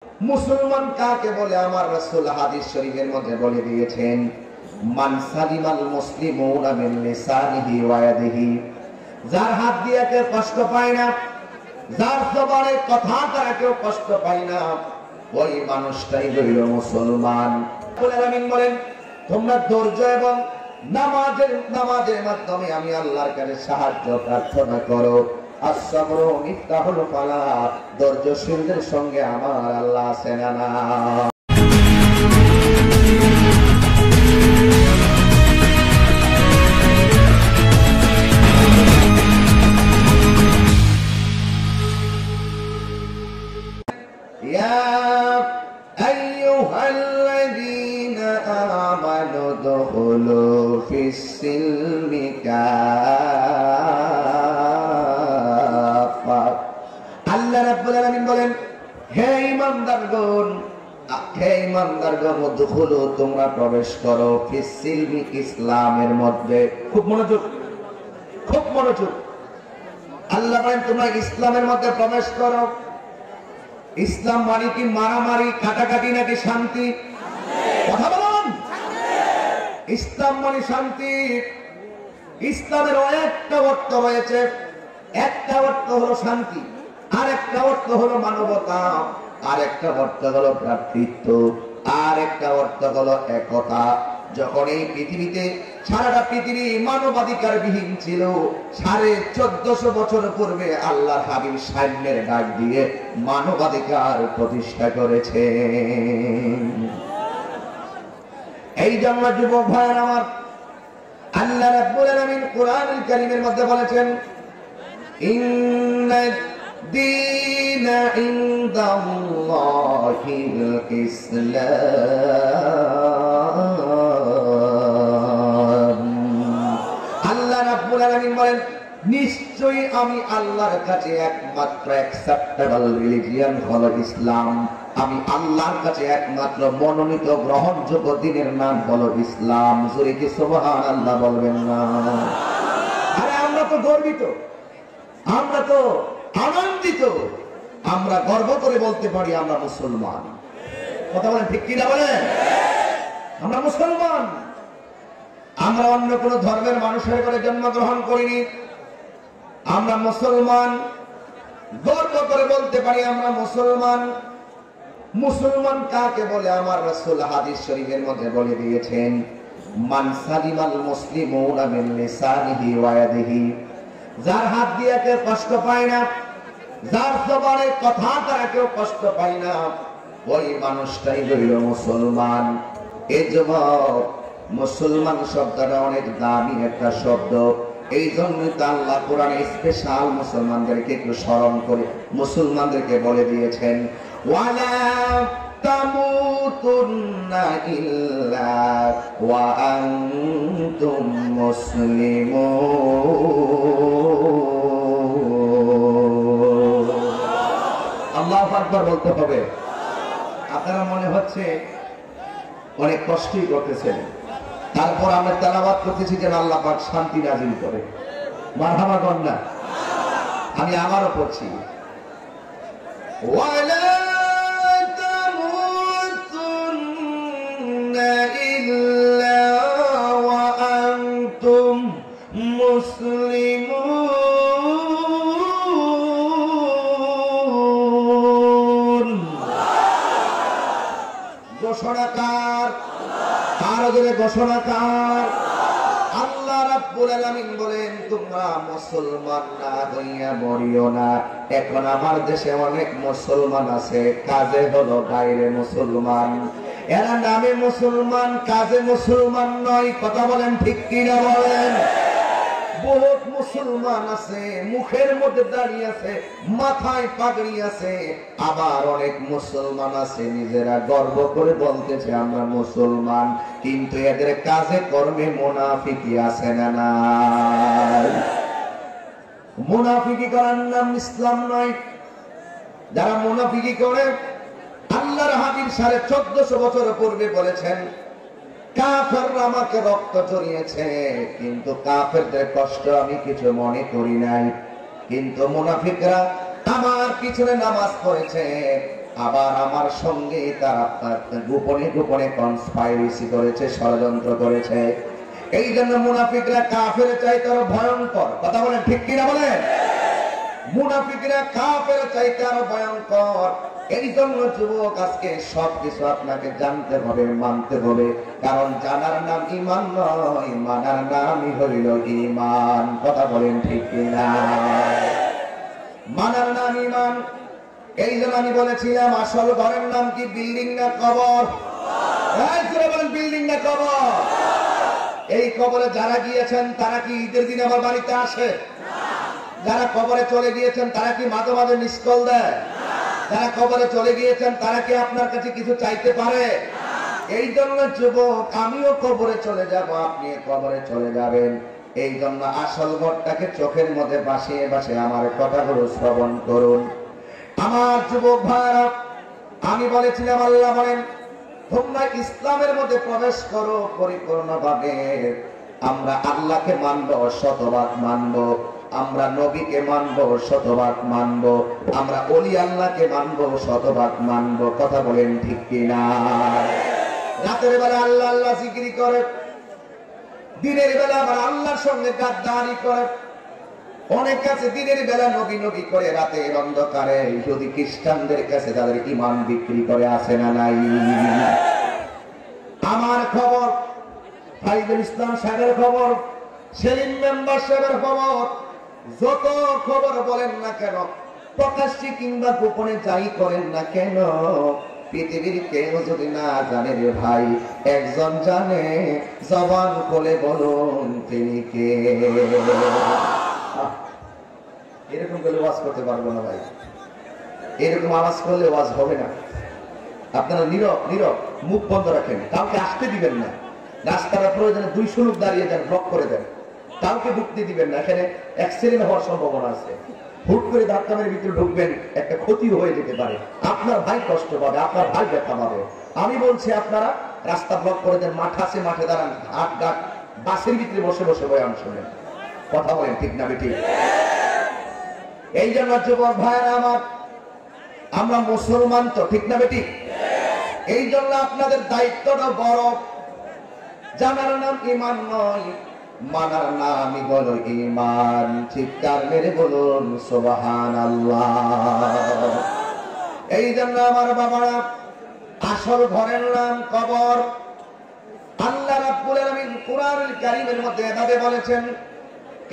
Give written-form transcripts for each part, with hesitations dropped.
মুসলমান কাকে বলে আমার রাসূল হাদিস শরীফের মধ্যে বলে দিয়েছেন, মান সালিমাল মুসলিমুনা মিন লিসানিহি ওয়া ইয়াদিহি, যার হাত দিয়ে কেউ কষ্ট পায় না, যার জবানের কথা দ্বারা কেউ কষ্ট পায় না, ওই মানুষটাই হইল মুসলমান। আলামিন বলেন, তোমরা ধৈর্য এবং নামাজের মাধ্যমে আমি আল্লাহর কাছে সাহায্য প্রার্থনা করো। as-sabru miftahul falah, ধৈর্যশীলদের সঙ্গে আমার আল্লাহ আছেন না। ইয়া আইয়ুহাল্লাযীনা আমানু দুখুলু ফিস-সিলমি কাফা। আল্লাহ রাব্বুল আলামিন বলেন, হে ঈমানদারগণ, দুখুলু, তোমরা প্রবেশ করো ফিস-সিলমি, ইসলামের মধ্যে। খুব মনোযোগ, খুব মনোযোগ। আল্লাহ বলেন তোমরা ইসলামের মধ্যে প্রবেশ করো। ইসলাম মানে কি মারামারি কাটাকাটি নাকি শান্তি? কথা বলুন। ইসলাম মানে শান্তি। ইসলামের একটা অর্থ রয়েছে, একটা অর্থ হলো শান্তি, আর একটা অর্থ হলো মানবতা, আর একটা অর্থ হলো ভ্রাতৃত্ব, আর একটা অর্থ হলো একতা। যখন এই পৃথিবীতে সারাটা পৃথিবী মানবাধিকার বিহীন ছিল, 1450 বছর পূর্বে আল্লাহর হাবিব সাম্যের ডাক দিয়ে মানবাধিকার প্রতিষ্ঠা করেছে। এই জন্য যুবক ভাইয়ের আমার, আল্লাহ রাব্বুল আলামিন কোরআনুল কারীমের মধ্যে বলেছেন, ইন্নাদ দীনা ইনদাল্লাহিল ইসলাম। আল্লাহ রাব্বুল আলামিন বলেন, নিশ্চয়ই আমি আল্লাহর কাছে একমাত্র অ্যাকসেপ্টেবল রিলিজিয়ন হলো ইসলাম। আমি আল্লাহর কাছে একমাত্র মনোনীত গ্রহণযোগ্য দ্বীনের নাম হলো ইসলাম। জোরে কি সুবহানাল্লাহ বলবেন না? আরে আমরা তো গর্বিত, আমরা তো আনন্দিত, আমরা গর্ব করে বলতে পারি আমরা মুসলমান। কথা বলেন ঠিক কি না বলেন? আমরা মুসলমান। আমরা অন্য কোন ধর্মের মানুষের করে জন্মগ্রহণ করিনি, আমরা মুসলমান। গর্ব করে বলতে পারি আমরা মুসলমান। মুসলমান কাকে বলে আমার রাসূল হাদিস শরীফের মধ্যে বলে দিয়েছেন, মান সালিমাল মুসলিমুনা মিন লিসানিহি ওয়া ইয়াদিহি, যার হাত দিয়ে কেউ কষ্ট পায় না, যার জবানের কথা দ্বারা কেউ কষ্ট পায় না, ওই মানুষটাই হইল মুসলমান। এই যুবক, মুসলমান শব্দটা অনেক দামি একটা শব্দ। এই জন্যই তো আল্লাহ কোরআনে স্পেশাল মুসলমানদেরকে একটু স্মরণ করে মুসলমানদেরকে বলে দিয়েছেন, ওয়ালা তামুতুন্না ইল্লা ওয়া আনতুম মুসলিমুন। আল্লাহু আকবার বলতে হবে। আপনারা মনে হচ্ছে অনেক কষ্টই করতেছেন, তারপর আমরা তেলাওয়াত করতেছি যেন আল্লাহ পাক শান্তি নাজিল করে। মারহাবা কন্যা, আমি আবারও পড়ছি, ওয়ালা তামুতুন্না ইল্লা ওয়া আনতুম মুসলিমুন। ঘোষণাকার, আরো জোরে ঘোষণাকার। আল্লাহ রাব্বুল আলামিন বলেন, তোমরা মুসলমান না হইয়া মরিও না। এখন আমার দেশে অনেক মুসলমান আছে, কাজে হলো বাইরে মুসলমান। এরা নামে মুসলমান, কাজে মুসলমান নয়। কথা বলেন ঠিক কিনা বলেন? বহুত মুসলমান আছে, মুখের মধ্যে দাঁড়িয়ে আছে, মাথায় পাগড়ি আছে। আবার অনেক মুসলমান আছে নিজেরা গর্ব করে বলতেছে আমরা মুসলমান, কিন্তু এদের কাজে কর্মে মুনাফিকি আছে না নাই? মুনাফিকি করার নাম ইসলাম নয়। যারা মুনাফিকি করে, আল্লাহর হাবিব 1450 বছর পূর্বে বলেছেন, কাফেররা আমাকে রক্ত ঝরিয়েছে, কিন্তু কাফেরদের কষ্ট আমি কিছু মনে করি নাই। কিন্তু মুনাফিকরা আমার পিছনে নামাজ পড়েছে, আবার আমার সঙ্গে তারা গোপনে গোপনে কনস্পাইরেসি করেছে, ষড়যন্ত্র করেছে। এই জন্য মুনাফিকরা কাফের চাইতে আরো ভয়ঙ্কর। কথা বলেন ঠিক কিনা বলেন? মুনাফিকরা কাফের চাইতে আরো ভয়ঙ্কর। এই জন্য যুবক আজকে সবকিছু আপনাকে জানতে হবে, মানতে হবে। কারণ জানার নাম ঈমান নয়, মানার নামই হইল ঈমান। কথা বলেন ঠিক কিনা? মানার নাম ঈমান। এই জন্য আমি বলেছিলাম আসল ঘরের নাম কি, বিল্ডিং না কবর? বলেন বিল্ডিং না কবর? এই কবরে যারা গিয়েছেন তারা কি ঈদের দিন আমার বাড়িতে আসে? যারা কবরে চলে গিয়েছেন তারা কি মাঝে মাঝে মিস কল দেয়? যারা কবরে চলে গিয়েছেন তারা কি আপনার কাছে কিছু চাইতে পারে? এই জন্য যুবক আমিও কবরে চলে যাব, আপনি কবরে চলে যাবেন। এই জন্য আসল ঘরটাকে চোখের মধ্যে বাসিয়ে বাসিয়ে আমার কথাগুলো শ্রবণ করুন। আমার যুবক ভাইরা, আমি বলেছিলাম আল্লাহ বলেন তোমরা ইসলামের মধ্যে প্রবেশ করো পরিপূর্ণভাবে। আমরা আল্লাহকে মানবো, শতভাগ মানবো। আমরা নবীকে মানবো, শতভাগ মানবো। আমরা ওলি আল্লাহকে মানবো, শতভাগ মানবো। কথা বলেন ঠিক কিনা? রাতের বেলা আল্লাহ আল্লাহ জিকির করে, দিনের বেলা আবার আল্লাহর সঙ্গে গাদ্দারি করে। অনেক কাছে দিনের বেলা নবী নবী করে, রাতের অন্ধকারে যদি খ্রিস্টানদের কাছে তাদের ঈমান বিক্রি করে। আছে না নাই? আমার খবর, ফাইজুল ইসলাম সাহেবের খবর, সেলিম মেম্বার সাহেবের খবর, যত খবর বলেন না কেন, প্রকাশ্যে কিংবা গোপনে যাই করেন না কেন, পৃথিবীর কেউ যদি না জানে রে ভাই, একজন জানে। জবান খুলে বলুন তিনি কে? এরকম করলে ওয়াজ করতে পারবো না ভাই, এরকম আওয়াজ করলে ওয়াজ হবে না। আপনারা নীরব নীরব মুখ বন্ধ রাখেন, কাউকে আসতে দিবেন না। রাস্তাটা প্রয়োজনে 200 লোক দাঁড়িয়ে যান, ব্লক করে দেন, কাউকে ঢুকতে দিবেন না। এখানে অ্যাক্সিডেন্ট হওয়ার সম্ভাবনা আছে। হুট করে ধাক্কামের ভিতরে ঢুকবেন, একটা ক্ষতি হয়ে যেতে পারে। আপনার ভাই কষ্ট পাবে, আপনার ভাই ব্যথা পাবে। আমি বলছি আপনারা রাস্তা ব্লক করে দেন, মাঠ আছে মাঠে দাঁড়ান, হাট ঘাট বাসের ভিতরে বসে বসে বয়ান শোনেন। কথা বলেন ঠিক না বেঠিক? এই জন্য যুবক ভাইরা আমার, আমরা মুসলমান তো, ঠিক না বেঠিক? এই জন্য আপনাদের দায়িত্বটা বড়। জানার নাম ঈমান নয়, মানার নামই হলো ঈমান। চিৎকার মেরে বলুন সুবহানাল্লাহ। এই জন্য আমার বাবারা, আসল ঘরের নাম কবর। আল্লাহ রাব্বুল আলামিন কুরআনুল কারীমের মধ্যে এভাবে বলেছেন,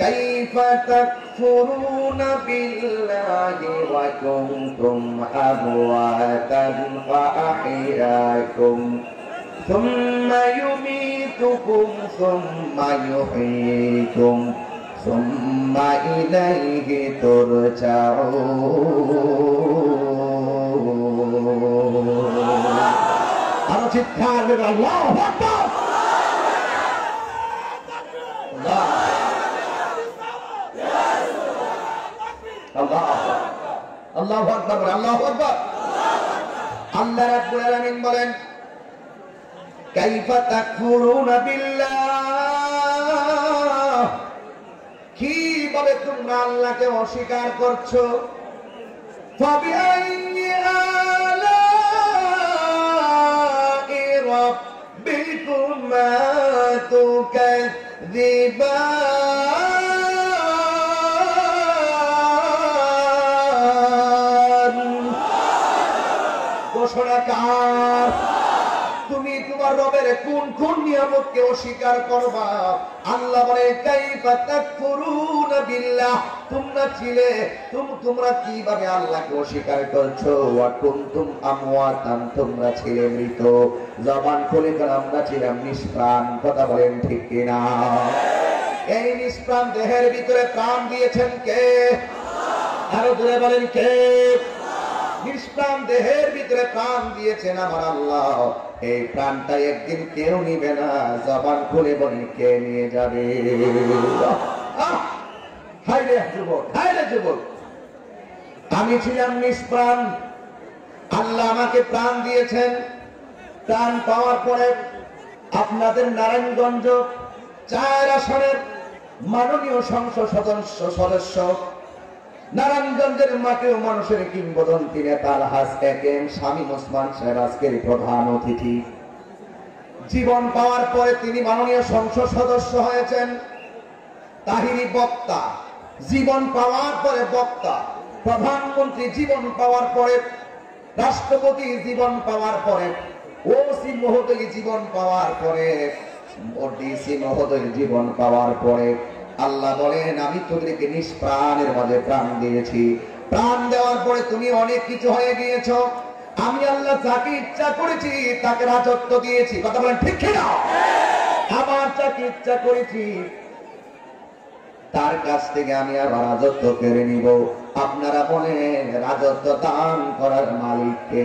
কাইফা তাকফুরুনা বিল্লাহি ওয়া কুনতুম আমওয়াতান ফাআহইয়াকুম সুম্মা ইউমীতুকুম সুম্মা ইউহয়ীকুম সুম্মা ইলাইহি তুরজাউন। আরো চিৎকার করে আল্লাহু আকবার। আল্লাহু আকবার, আল্লাহু আকবার। আল্লাহ রাব্বুল আলামিন বলেন, কাইফা তাকফুরুনা বিল্লাহ, কিভাবে তোমরা আল্লাহকে অস্বীকার করছো? ফাবিআইয়ি আলাই রাব্বিকুমা তুকাযযিবান। ঘোষণা কার? তুমি তোমার রবের কোন কোন নিয়ামতকে অস্বীকার করবা? আল্লাহ বলে, কাইফা তাকফুরুনা বিল্লাহ, তোমরা কিভাবে আল্লাহকে অস্বীকার করছো? ওয়া কুনতুম আমওয়াতান, তোমরা ছিলে মৃত। জবান খুলে বলেন, আমরা ছিলাম নিষ্প্রাণ। কথা বলেন ঠিক কিনা? এই নিষ্প্রাণ দেহের ভিতরে প্রাণ দিয়েছেন কে? আরো জোরে বলেন কে? নিষ্প্রাণ দেহের ভিতরে প্রাণ দিয়েছেন আমার আল্লাহ। এই প্রাণটা একদিন কেউ নিবে না। জবান খুলে বলেন কে নিয়ে যাবে? হায়রে যুবক, হায়রে যুবক, আমি ছিলাম নিষ্প্রাণ, আল্লাহ আমাকে প্রাণ দিয়েছেন। প্রাণ পাওয়ার পরে আপনাদের নারায়ণগঞ্জ 4 আসনের মাননীয় সংসদ সদস্য নারায়ণগঞ্জের মাঠেও মানুষের কিংবদন্তি নেতা আলহাজ একেএম শামীম ওসমান সাহেব আজকের প্রধান অতিথি। জীবন পাওয়ার পরে তিনি মাননীয় সংসদ সদস্য হয়েছেন, তাহিরি বক্তা। জীবন পাওয়ার পরে বক্তা, প্রধানমন্ত্রী জীবন পাওয়ার পরে, রাষ্ট্রপতি জীবন পাওয়ার পরে, ওসি মহোদয় জীবন পাওয়ার পরে, ডিসি মহোদয় জীবন পাওয়ার পরে আল্লাহ বলেন আমি তোদেরকে নিষ্প্রাণের মাঝে প্রাণ দিয়েছি। প্রাণ দেওয়ার পরে তুমি অনেক কিছু হয়ে গিয়েছ। আমি আল্লাহ যাকে ইচ্ছা করেছি তাকে রাজত্ব দিয়েছি। কথা বলেন ঠিক কিনা? আমার যাকে ইচ্ছা করেছি তার কাছ থেকে আমি আবার রাজত্ব কেড়ে নিব। আপনারা বলেন রাজত্ব দান করার মালিককে?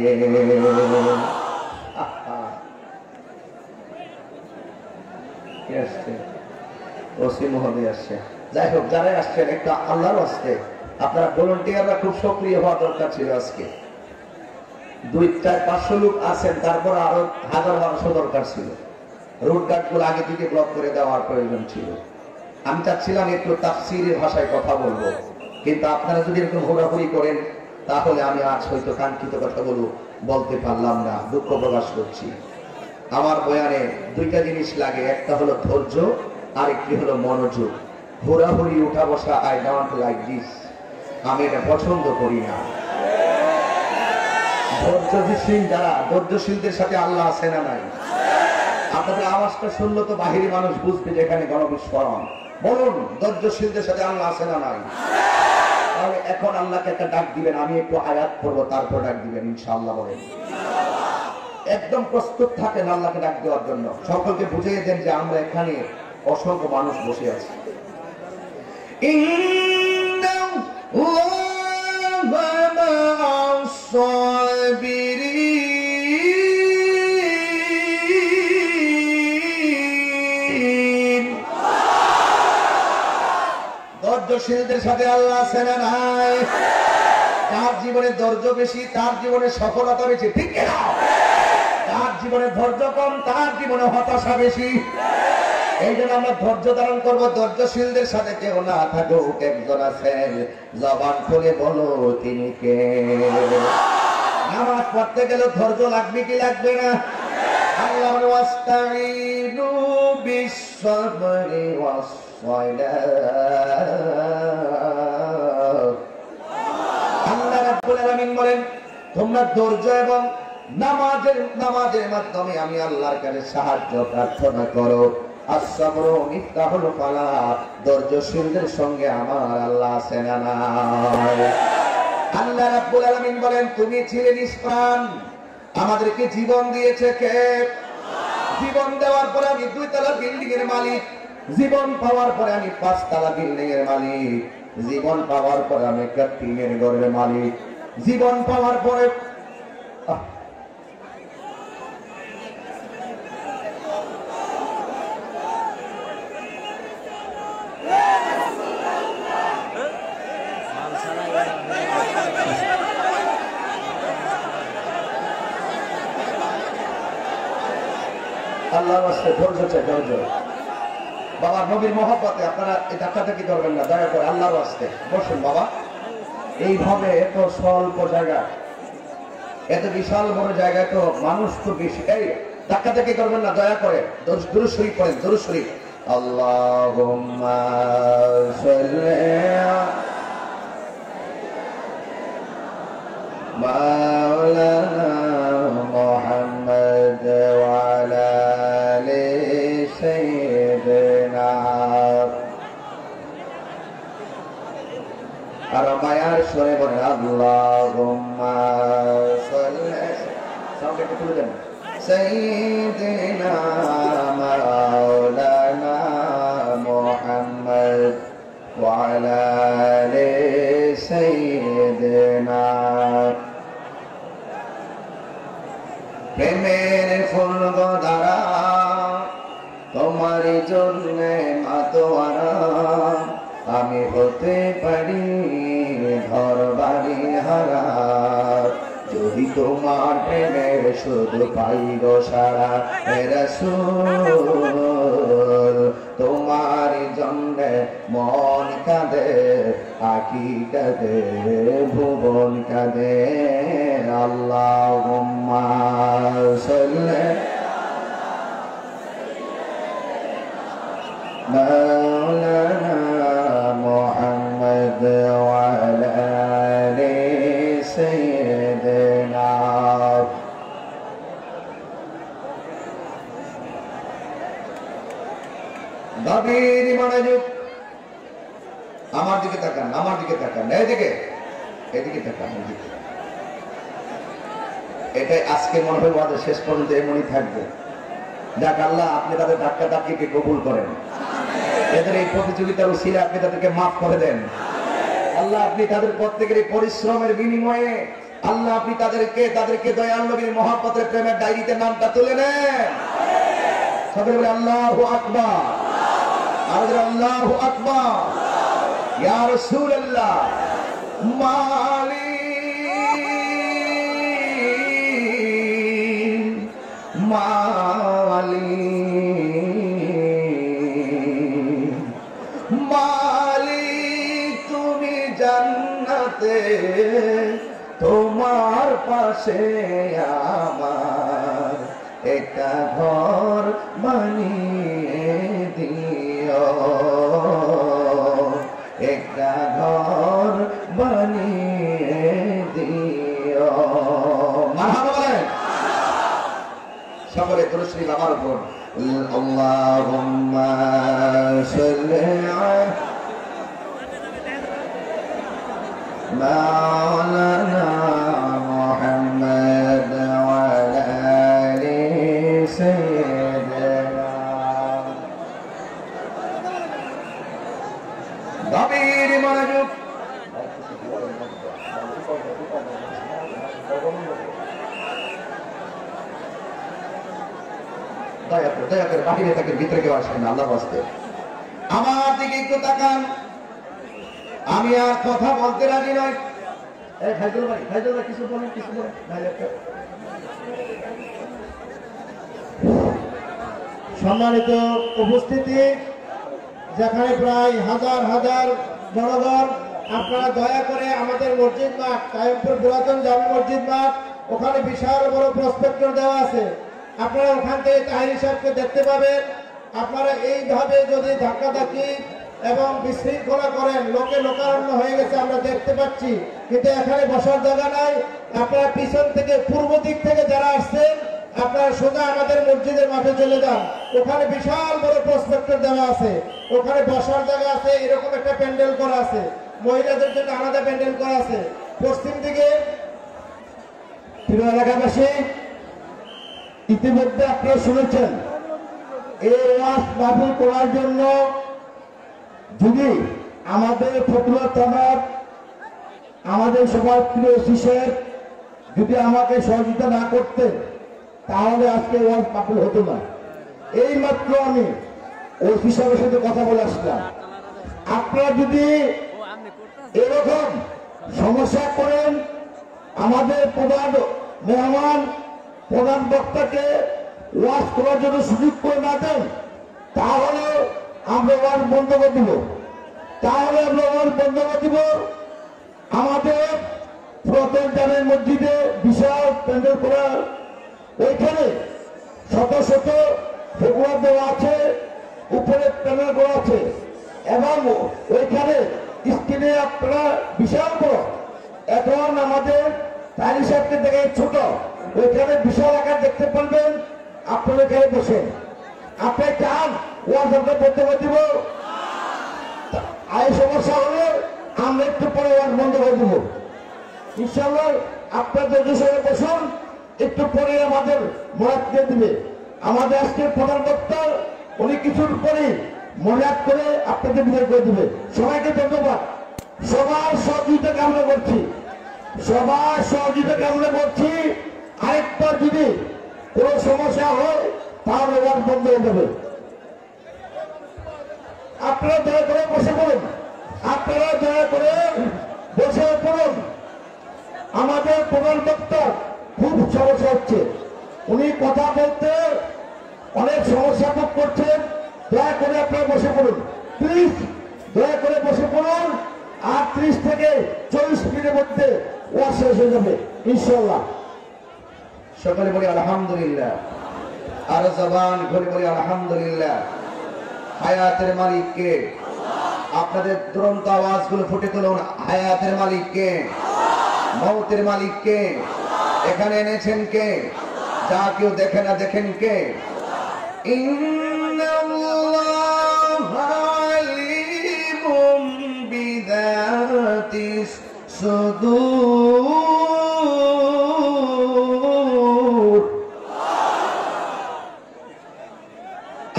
ওসি মহোদয় আসছে। যাই হোক, যারা আসছেন একটু আল্লাহর আসতে আপনারা ভলান্টিয়াররা খুব সক্রিয় হওয়া দরকার ছিল। আজকে 2-4-500 লোক আছেন, তারপর আরো 1000-1200 দরকার ছিল। রোড গার্ড গুলো আগে থেকে ব্লক করে দেওয়ার প্রয়োজন ছিল। আমি চাচ্ছিলাম একটু তাফসীরের ভাষায় কথা বলবো, কিন্তু আপনারা যদি এরকম ঘোরাঘুরি করেন তাহলে আমি আজ হয়তো কাঙ্ক্ষিত কথাগুলো বলতে পারলাম না। দুঃখ প্রকাশ করছি। আমার বয়ানে দুইটা জিনিস লাগে, একটা হলো ধৈর্য আর একটি হলো মনোযোগ। ঘোরাঘুরি উঠা বসা আই ডোন্ট লাইক দিস, আমি এটা পছন্দ করি না। ধৈর্যশীল যারা, ধৈর্যশীলদের সাথে আল্লাহ আছে না নাই? আপনাদের আওয়াজটা শুনলো তো বাহিরি মানুষ বুঝবে যে এখানে গণবিস্ফোরণ। বলুন, ধৈর্যশীলদের সাথে আল্লাহ আছে না নাই? তাহলে এখন আল্লাহকে একটা ডাক দিবেন, আমি একটু আয়াত পড়বো, তারপর ডাক দিবেন ইনশাআল্লাহ। বলেন একদম প্রস্তুত থাকেন আল্লাহকে ডাক দেওয়ার জন্য। সকলকে বুঝিয়ে দেন যে আমরা এখানে অসংখ্য মানুষ বসে আছি। ধৈর্যশীলদের সাথে আল্লাহ আছে না নাই? যার জীবনে ধৈর্য বেশি তার জীবনে সফলতা বেশি, ঠিক না? যার জীবনে ধৈর্য কম তার জীবনে হতাশা বেশি। এই জন্য আমরা ধৈর্য ধারণ করবো। ধৈর্যশীলদের সাথে কেউ না থাকুক, একজন আছেন, জবান খুলে বলো তিনি কে? নামাজ পড়তে গেলে ধৈর্য লাগবে কি লাগবে না? আল্লাহ ওয়াস্তাঈনু বিস-সাবরি ওয়াস-সালাহ। আল্লাহ রাব্বুল আলামিন বলেন তোমরা ধৈর্য এবং নামাজের মাধ্যমে আমি আল্লাহর কাছে সাহায্য প্রার্থনা করো। as-sabru মিফতাহুল ফালাহ, ধৈর্যশীলদের সঙ্গে আমার আল্লাহ আছে না নাই? আল্লাহ রাব্বুল আলামিন বলেন তুমি ছিলে নিষ্প্রাণ, আমাদেরকে জীবন দিয়েছে কে? জীবন দেওয়ার পরে আমি 2 তলা বিল্ডিং এর মালিক, জীবন পাওয়ার পরে আমি 5 তলা বিল্ডিং এর মালিক, জীবন পাওয়ার পরে আমি একটা টিনের ঘরের মালিক, জীবন পাওয়ার পরে আল্লাহর রাস্তে ধৈর্য চাই, ধৈর্য। বাবা নবীর মহব্বতে আপনারা এই ডাকাটাকি করবেন না, দয়া করে আল্লাহর রাস্তে বসুন। বাবা এইভাবে এত স্বল্প জায়গা, এত বিশাল বড় জায়গায় তো মানুষ তো বেশি, এই ডাকাটাকি করবেন না দয়া করে। দুরূদ শরীফ পড়েন, দুরূদ শরীফ। আল্লাহুম্মা সাল্লি মাওলানা মুহাম্মদ ওয়া আলা আলি সাইয়্যিদিনা। আর মায়ার সরে বলেন আল্লাহুম্মা সাল্লি, সাউন্ড একটু তুলে দেন, সাইয়্যিদিনা মাওলানা মুহাম্মদ ওয়া আলা আলি সাইয়্যিদিনা। প্রেমের ফুল দ্বারা তোমার জন্য মাতোয়ারা, আমি হতে পারি ঘর বাড়ি হারা, যদি তোমার প্রেমের শুধু পাই গো সারা। হে রাসূল তোমার জন্য মন কাঁদে, আকি কাঁদে ভুবন কাঁদে আল্লাহুম্মা সাল্লি মাওলানা মুহাম্মদ ওয়া আলা আলি সাইয়্যিদিনা গভীর মনোযোগ আমার দিকে তাকান এদিকে তাকান এদিকে এটাই আজকে মনে হয় আমাদের শেষ পর্যন্ত এমনই থাকবে যাক আল্লাহ আপনি তাদের ধাক্কা ধাক্কিকে কবুল করেন এদের এই প্রতিযোগিতার উসিলে আপনি তাদেরকে মাফ করে দেন আল্লাহ আপনি তাদের প্রত্যেকের এই পরিশ্রমের বিনিময়ে আল্লাহ আপনি তাদেরকে দয়াল নবীর মহব্বতের প্রেমের ডায়েরিতে নামটা তুলে নেন সকলে বলে আল্লাহু আকবার আমাদের আল্লাহু আকবার ইয়া রাসূলুল্লাহ মালিক তুমি জান্নাতে তোমার পাশে আমার একটা ঘর বানিয়ে দিও একটা ঘর বানিয়ে দিও মারহাবা বলেন সকলে দরুদ শরীফ আমার উপর আল্লাহুম্মা সাল্লি আলা মাওলানা মুহাম্মদ ওয়া আলা আলি সাইয়্যিদিনা গভীর মনোযোগ দয়া করে বাহিরে থাকেন ভিতরে কেউ আসেন না আল্লাহর ওয়াস্তে আমার দিকে একটু তাকান আমি আর কথা বলতে রাজি নই ফাইজুল ভাই কিছু বলেন সম্মানিত উপস্থিতি যেখানে প্রায় হাজার হাজার জনগণ আপনারা দয়া করে আমাদের মসজিদ মাঠ কায়েমপুর পুরাতন জামে মসজিদ মাঠ ওখানে বিশাল বড় প্রসপেক্টর দেওয়া আছে আপনারা ওখান থেকে তাহির সাহেবকে দেখতে পাবেন আপনারা এইভাবে যদি ধাক্কাধাক্কি এবং বিশৃঙ্খলা করেন লোকে লোকারণ্য হয়ে গেছে আমরা দেখতে পাচ্ছি কিন্তু এখানে বসার জায়গা নাই আপনারা পিছন থেকে পূর্ব দিক থেকে যারা আসছেন আপনারা সোজা আমাদের মসজিদের মাঠে চলে যান ওখানে বিশাল বড় প্রসপেক্টর দেওয়া আছে ওখানে বসার জায়গা আছে এরকম একটা প্যান্ডেল করা আছে মহিলাদের জন্য আলাদা প্যান্ডেল করা আছে পশ্চিম দিকে প্রিয় এলাকাবাসী ইতিমধ্যে আপনারা শুনেছেন এই ওয়াজ মাহফিল করার জন্য যদি আমাদের ফতুয়া থানার আমাদের সবার প্রিয় শিশের যদি আমাকে সহযোগিতা না করতেন তাহলে আজকে ওয়াজ মাহফিল হতো না এই মাত্র আমি ওই শিশের সাথে কথা বলে আসলাম আপনারা যদি এরকম সমস্যা করেন আমাদের প্রধান মেহমান প্রধান বক্তাকে ওয়াজ করার জন্য সুযোগ করে না দেন তাহলে আমরা ওয়াজ বন্ধ করে দিব আমাদের পুরাতন জামের মসজিদে বিশাল প্যান্ডেল করা ওইখানে শত শত ফেকুয়া দেওয়া আছে উপরে প্যান্ডেল করা আছে এবং ওইখানে স্ক্রিনে আপনারা বিশাল বড় এখন আমাদের তাহির সাহেবকে দেখে ছোট ওইখানে বিশাল আকার দেখতে পারবেন আপনারা এখানে বসেন আপনি চান ওয়াজ আমরা বন্ধ করে দিব এই সমস্যা হলে আমরা একটু পরে ওয়াজ বন্ধ করে দিব ইনশাআল্লাহ আপনাদের সঙ্গে বসুন একটু পরে আমাদের মোরাদ দিয়ে দিবে আমাদের আজকের প্রধান বক্তা উনি কিছুর পরে মোরাদ করে আপনাদের বিদায় করে দিবে সবাইকে ধন্যবাদ সবার সহযোগিতা কামনা করছি আরেকটা যদি কোন সমস্যা হয় তাহলে ওয়াজ বন্ধ হয়ে যাবে আপনারা দয়া করে বসে পড়ুন আমাদের প্রধান বক্তা খুব সমস্যা হচ্ছে উনি কথা বলতে অনেক সমস্যা ভোগ করছেন দয়া করে আপনারা বসে পড়ুন প্লিজ দয়া করে বসে পড়ুন আর 30 থেকে 40 মিনিটের মধ্যে ওয়াজ শেষ হয়ে যাবে ইনশাআল্লাহ। সকলে বলি আলহামদুলিল্লাহ, আর জবান খুলে বলি আলহামদুলিল্লাহ। হায়াতের মালিক কে? আপনাদের দুরন্ত আওয়াজগুলো ফুটে তুলুন। হায়াতের মালিক কে? মৌতের মালিক কে? এখানে এনেছেন কে? যা কেউ দেখে না দেখেন কে? ইন্নাল্লাহা আলিমুম বিযাতিস সুদূর।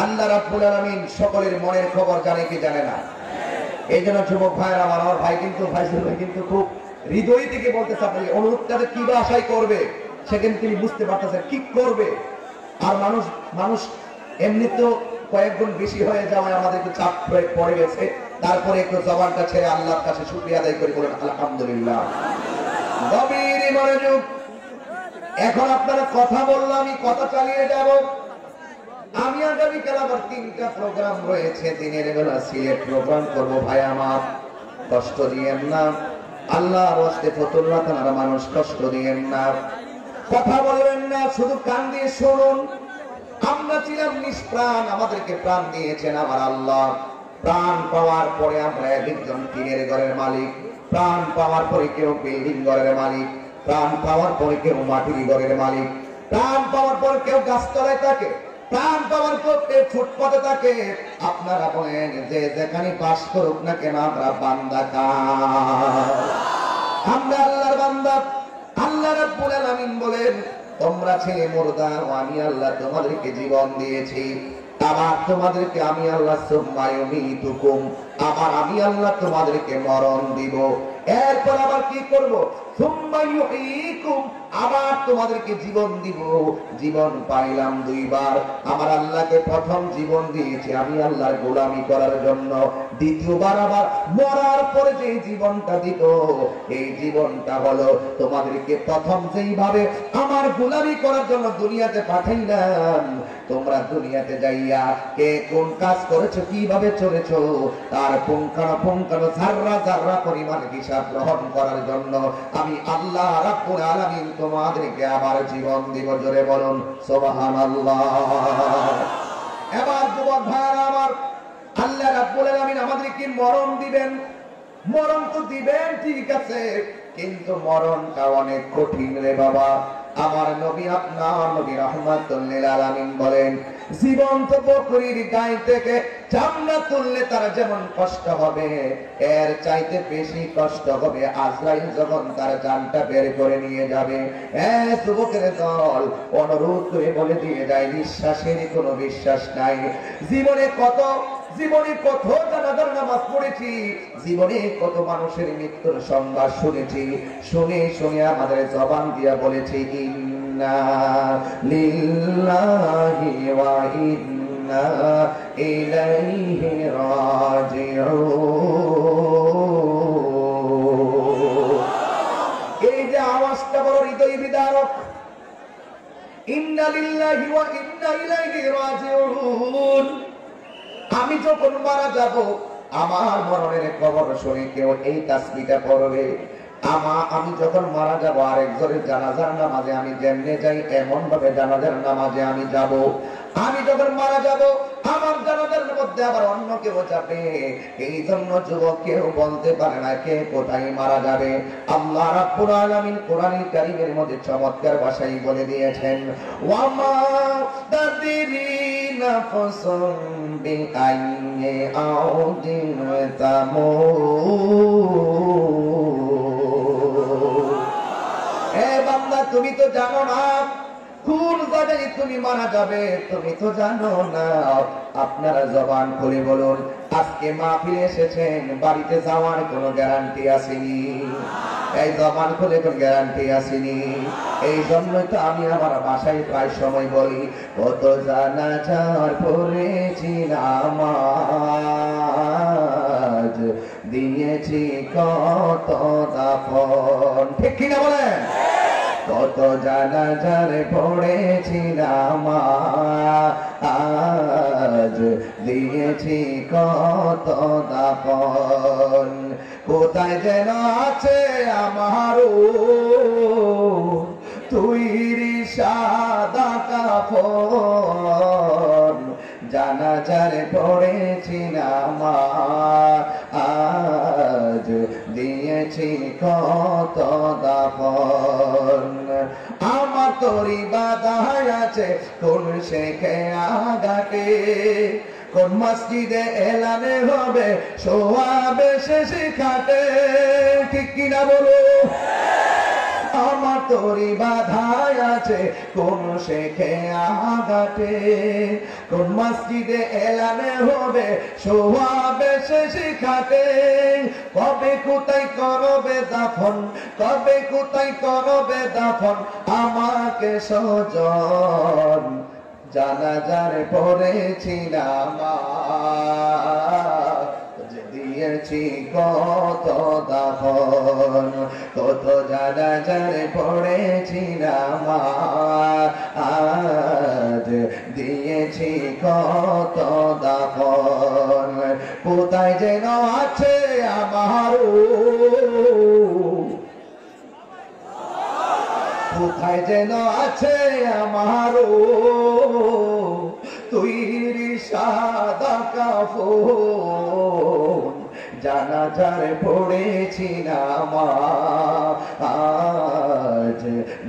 আল্লাহ রাব্বুল আলামিন সকলের মনের খবর জানে কি জানে না? এই জন্য যুবক ভাইরা আমার ভাই কিন্তু খুব হৃদয় থেকে বলতেছে, আপনি অনুরোধটাতে কি বা আশাই করবে সেখানে তিনি বুঝতে পারতেছেন কি করবে। আর মানুষ এমনিতেও কয়েকগুণ বেশি হয়ে যাওয়ায় আমাদের একটু চাপ পড়ে গেছে। তারপরে একটু জবানটা ছেড়ে আল্লাহর কাছে শুকরিয়া আদায় করে বলেন আলহামদুলিল্লাহ। গভীর মনোযোগ। এখন আপনারা কথা বললাম, আমি কথা চালিয়ে যাব। আমি আগামীকাল আবার 3টা প্রোগ্রাম রয়েছে, দিনের বেলা সিলেট প্রোগ্রাম করবো। ভাই আমার কষ্ট দিয়েন না, আল্লাহর ওয়াস্তে ফতুল্লাহ তাআলা মানুষ কষ্ট দিয়েন না, কথা বলবেন না, শুধু কান দিয়ে শুনুন। আমরা ছিলাম নিষ্প্রাণ, আমাদেরকে প্রাণ দিয়েছেন আমার আল্লাহ। প্রাণ পাওয়ার পরে আমরা একজন টিনের ঘরের মালিক, প্রাণ পাওয়ার পরে কেউ বিল্ডিং ঘরের মালিক, প্রাণ পাওয়ার পরে কেউ মাটির ঘরের মালিক, প্রাণ পাওয়ার পরে কেউ গাছতলায় থাকে, প্রাণ পাওয়ার পর কেউ ফুটপাতে থাকে। আপনারা বলেন যে যেখানে পাস করুক না কেন আমরা বান্দা কার? আমরা আল্লাহর বান্দা। আল্লাহ রাব্বুল আলামিন বলেন তোমরা ছেলে মুর্দা, আমি আল্লাহ তোমাদেরকে জীবন দিয়েছি, আবার তোমাদেরকে আমি আল্লাহ সুম্মা ইউমীতুকুম, আবার আমি আল্লাহ তোমাদেরকে মরণ দিব। এরপর আবার কি করব? সুম্মা ইউহয়ীকুম, আবার তোমাদেরকে জীবন দিব। জীবন পাইলাম 2 বার। আমার আল্লাহকে প্রথম জীবন দিয়েছি আমি আল্লাহর গোলামি করার জন্য, দ্বিতীয়বার আবার মরার পরে যে জীবনটা দিব, এই জীবনটা হলো তোমাদেরকে প্রথম যেইভাবে আমার গোলামি করার জন্য দুনিয়াতে পাঠাইলাম, তোমরা দুনিয়াতে যাইয়া কে কোন কাজ করেছো, কিভাবে চলেছো, তার পুঙ্খানুপুঙ্খানু যাররা যাররা পরিমাণ হিসাব গ্রহণ করার জন্য আমি আল্লাহ রাব্বুল আলামিন তোমাদেরকে আবার জীবন দিব। জোরে বলুন সুবহানাল্লাহ। এবার যুবক ভাইরা আমার, আল্লাহ রাব্বুল আলামিন আমাদেরকে মরণ দিবেন। মরণ তো দিবেন ঠিক আছে, কিন্তু মরণটা অনেক কঠিন রে বাবা। আমার নবী, আপনার নবী রাহমাতুল লিল আলামিন বলেন, জীবন্ত বকরির গায়ে থেকে চামড়া তুললে তার যেমন কষ্ট হবে, এর চাইতে বেশি কষ্ট হবে আজরাইল যখন তার জানটা বের করে নিয়ে যাবে। যুবকের দল অনুরোধ করে বলে দিয়ে যায়, নিঃশ্বাসের কোনো বিশ্বাস নাই। জীবনে কত জানাজার নামাজ পড়েছি, জীবনে কত মানুষের মৃত্যুর সংবাদ শুনেছি, শুনে আমাদের জবান দিয়া বলেছি ইন্না লিল্লাহি ওয়া ইন্না ইলাইহি রাজিউন। এই যে আওয়াজটা বড় হৃদয় বিদারক, ইন্না লিল্লাহি ওয়া ইন্না ইলাইহি রাজিউন। আমি যখন মারা যাব, আমার মরণের খবর শুনে কেউ এই তাসবিহটা পড়বে। আমি যখন মারা যাব, আরেকজনের জানাজার নামাজে আমি যেমনে যাই এমন ভাবে জানাজার নামাজে আমি যাব। আমি যখন মারা যাব, আমার জানাজার মধ্যে আবার অন্য কেউ যাবে। এই জন্য যুবক কেউ বলতে পারে না কে কোথায় মারা যাবে। আল্লাহ রাব্বুল আলামিন কোরআনুল কারীমের মধ্যে চমৎকার ভাষায় বলে দিয়েছেন, ওয়ামা তাদরি নাফসুম বিআইয়ি আউদিন তামুত। এ বান্দা, তুমি তো জানো না কোন জায়গায় তুমি মারা যাবে, তুমি তো জানো না। আপনারা জবান খুলে বলুন, আজকে মাহফিলে এসেছেন, বাড়িতে যাওয়ার কোনো গ্যারান্টি আসেনি। এই জবান খুলে কোনো গ্যারান্টি আসেনি। এই জন্যই তো আমি আমার বাসায় প্রায় সময় বলি, কত জানাজার পড়েছি নামাজ, দিয়েছি কত দাফন। ঠিক কিনা বলেন? কত জানাজার পড়েছি নামাজ, দিয়েছি কত দাফন। কোথায় যেন আছে আমার তৈরি সাদা কাফন জানাজার পড়েছি নামাজ আজ দিয়েছি কত দাফন আমার তরি বাধায় আছে কোন শেখে আগাকে কোন মসজিদে এলানে হবে সোয়াবে শেষে খাটে ঠিক কিনা বলো আমার তরি বাধায় আছে কোন শেখে আগাতে কোন মসজিদে এলানে হবে সোয়াবে শেষে খাটে কবে কোথায় করবে দাফন কবে কোথায় করবে দাফন আমাকে সজন জানাজার পড়েছি নামাজ দিয়েছি কত দাফন কত জানাজার পড়েছি নামাজ দিয়েছি কত দাফন কোথায় যেন আছে আমার কোথায় যেন আছে আমার তৈরি সাদা কাফন জানাজার পড়েছি নামাজ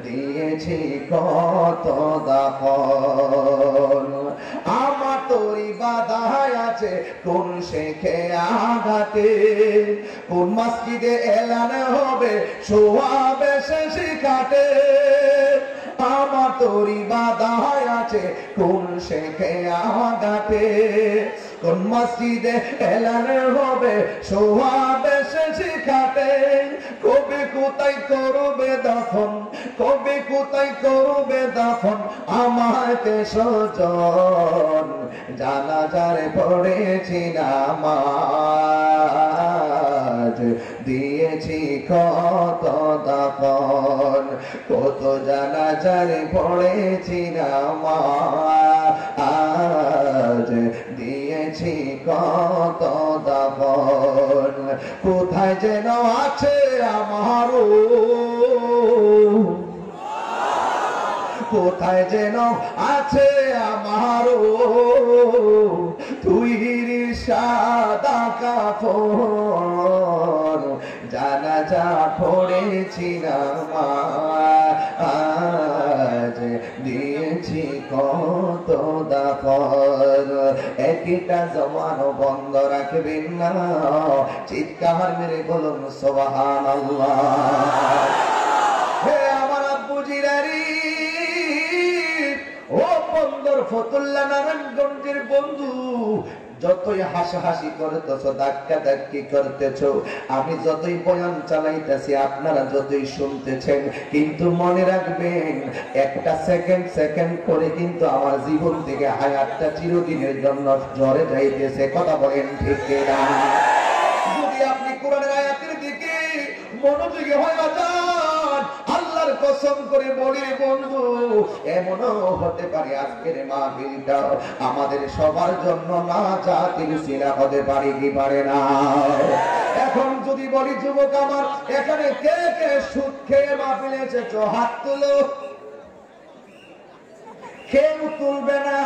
দিয়েছি কত দাফন আমার তরি বাধায় আছে কোন শেখে আঘাতে কোন মসজিদে এলানে হবে সোয়াবে শেষে কাটে আমার তরি বাধায় আছে কোন শেখে আঘাতে কোন মসজিদে এলানে হবে সোয়াবে শেষে কাটে কবে কোথায় করবে দাফন কবে কোথায় করবে দাফন আমাকে সজন জানাজার পড়েছি নামাজ দিয়েছি কত দাফন কত জানাজার পড়েছি নামাজ দিয়েছি কত দাফন কোথায় যেন আছে আমার কোথায় যেন আছে আমার তৈরি সাদা কাফন জানাজা পড়েছি নামাজ দিয়েছি কত দাফন একটা জমানো বন্ধ রাখবেন না চিৎকার মেরে বলুন সুবহানাল্লাহ হে আমার আব্বুজিরারি ও বন্দর ফতুল্লাহ নারায়ণগঞ্জের বন্ধু যতই হাসাহাসি করতেছো ধাক্কা ধাক্কি করতেছো আমি যতই বয়ান চালাইতেছি আপনারা যতই শুনতেছেন কিন্তু মনে রাখবেন একটা সেকেন্ড করে কিন্তু আমার জীবন থেকে হায়াতটা চিরদিনের জন্য ঝরে যাইতেছে কথা বলেন ঠিক কিনা যদি আপনি কোরআনের আয়াতের দিকে মনোযোগী হয়ে যান আল্লাহর কসম করে বলি বন্ধু এমনও হতে পারে আজকের মাহফিলটা আমাদের সবার জন্য না জাতির সিলা হতে পারে কি পারে না এখন যদি বলি যুবক আমার এখানে কে কে সুদ খেয়ে মাহফিলে এসেছো হাত তুলো কেউ তুলবে না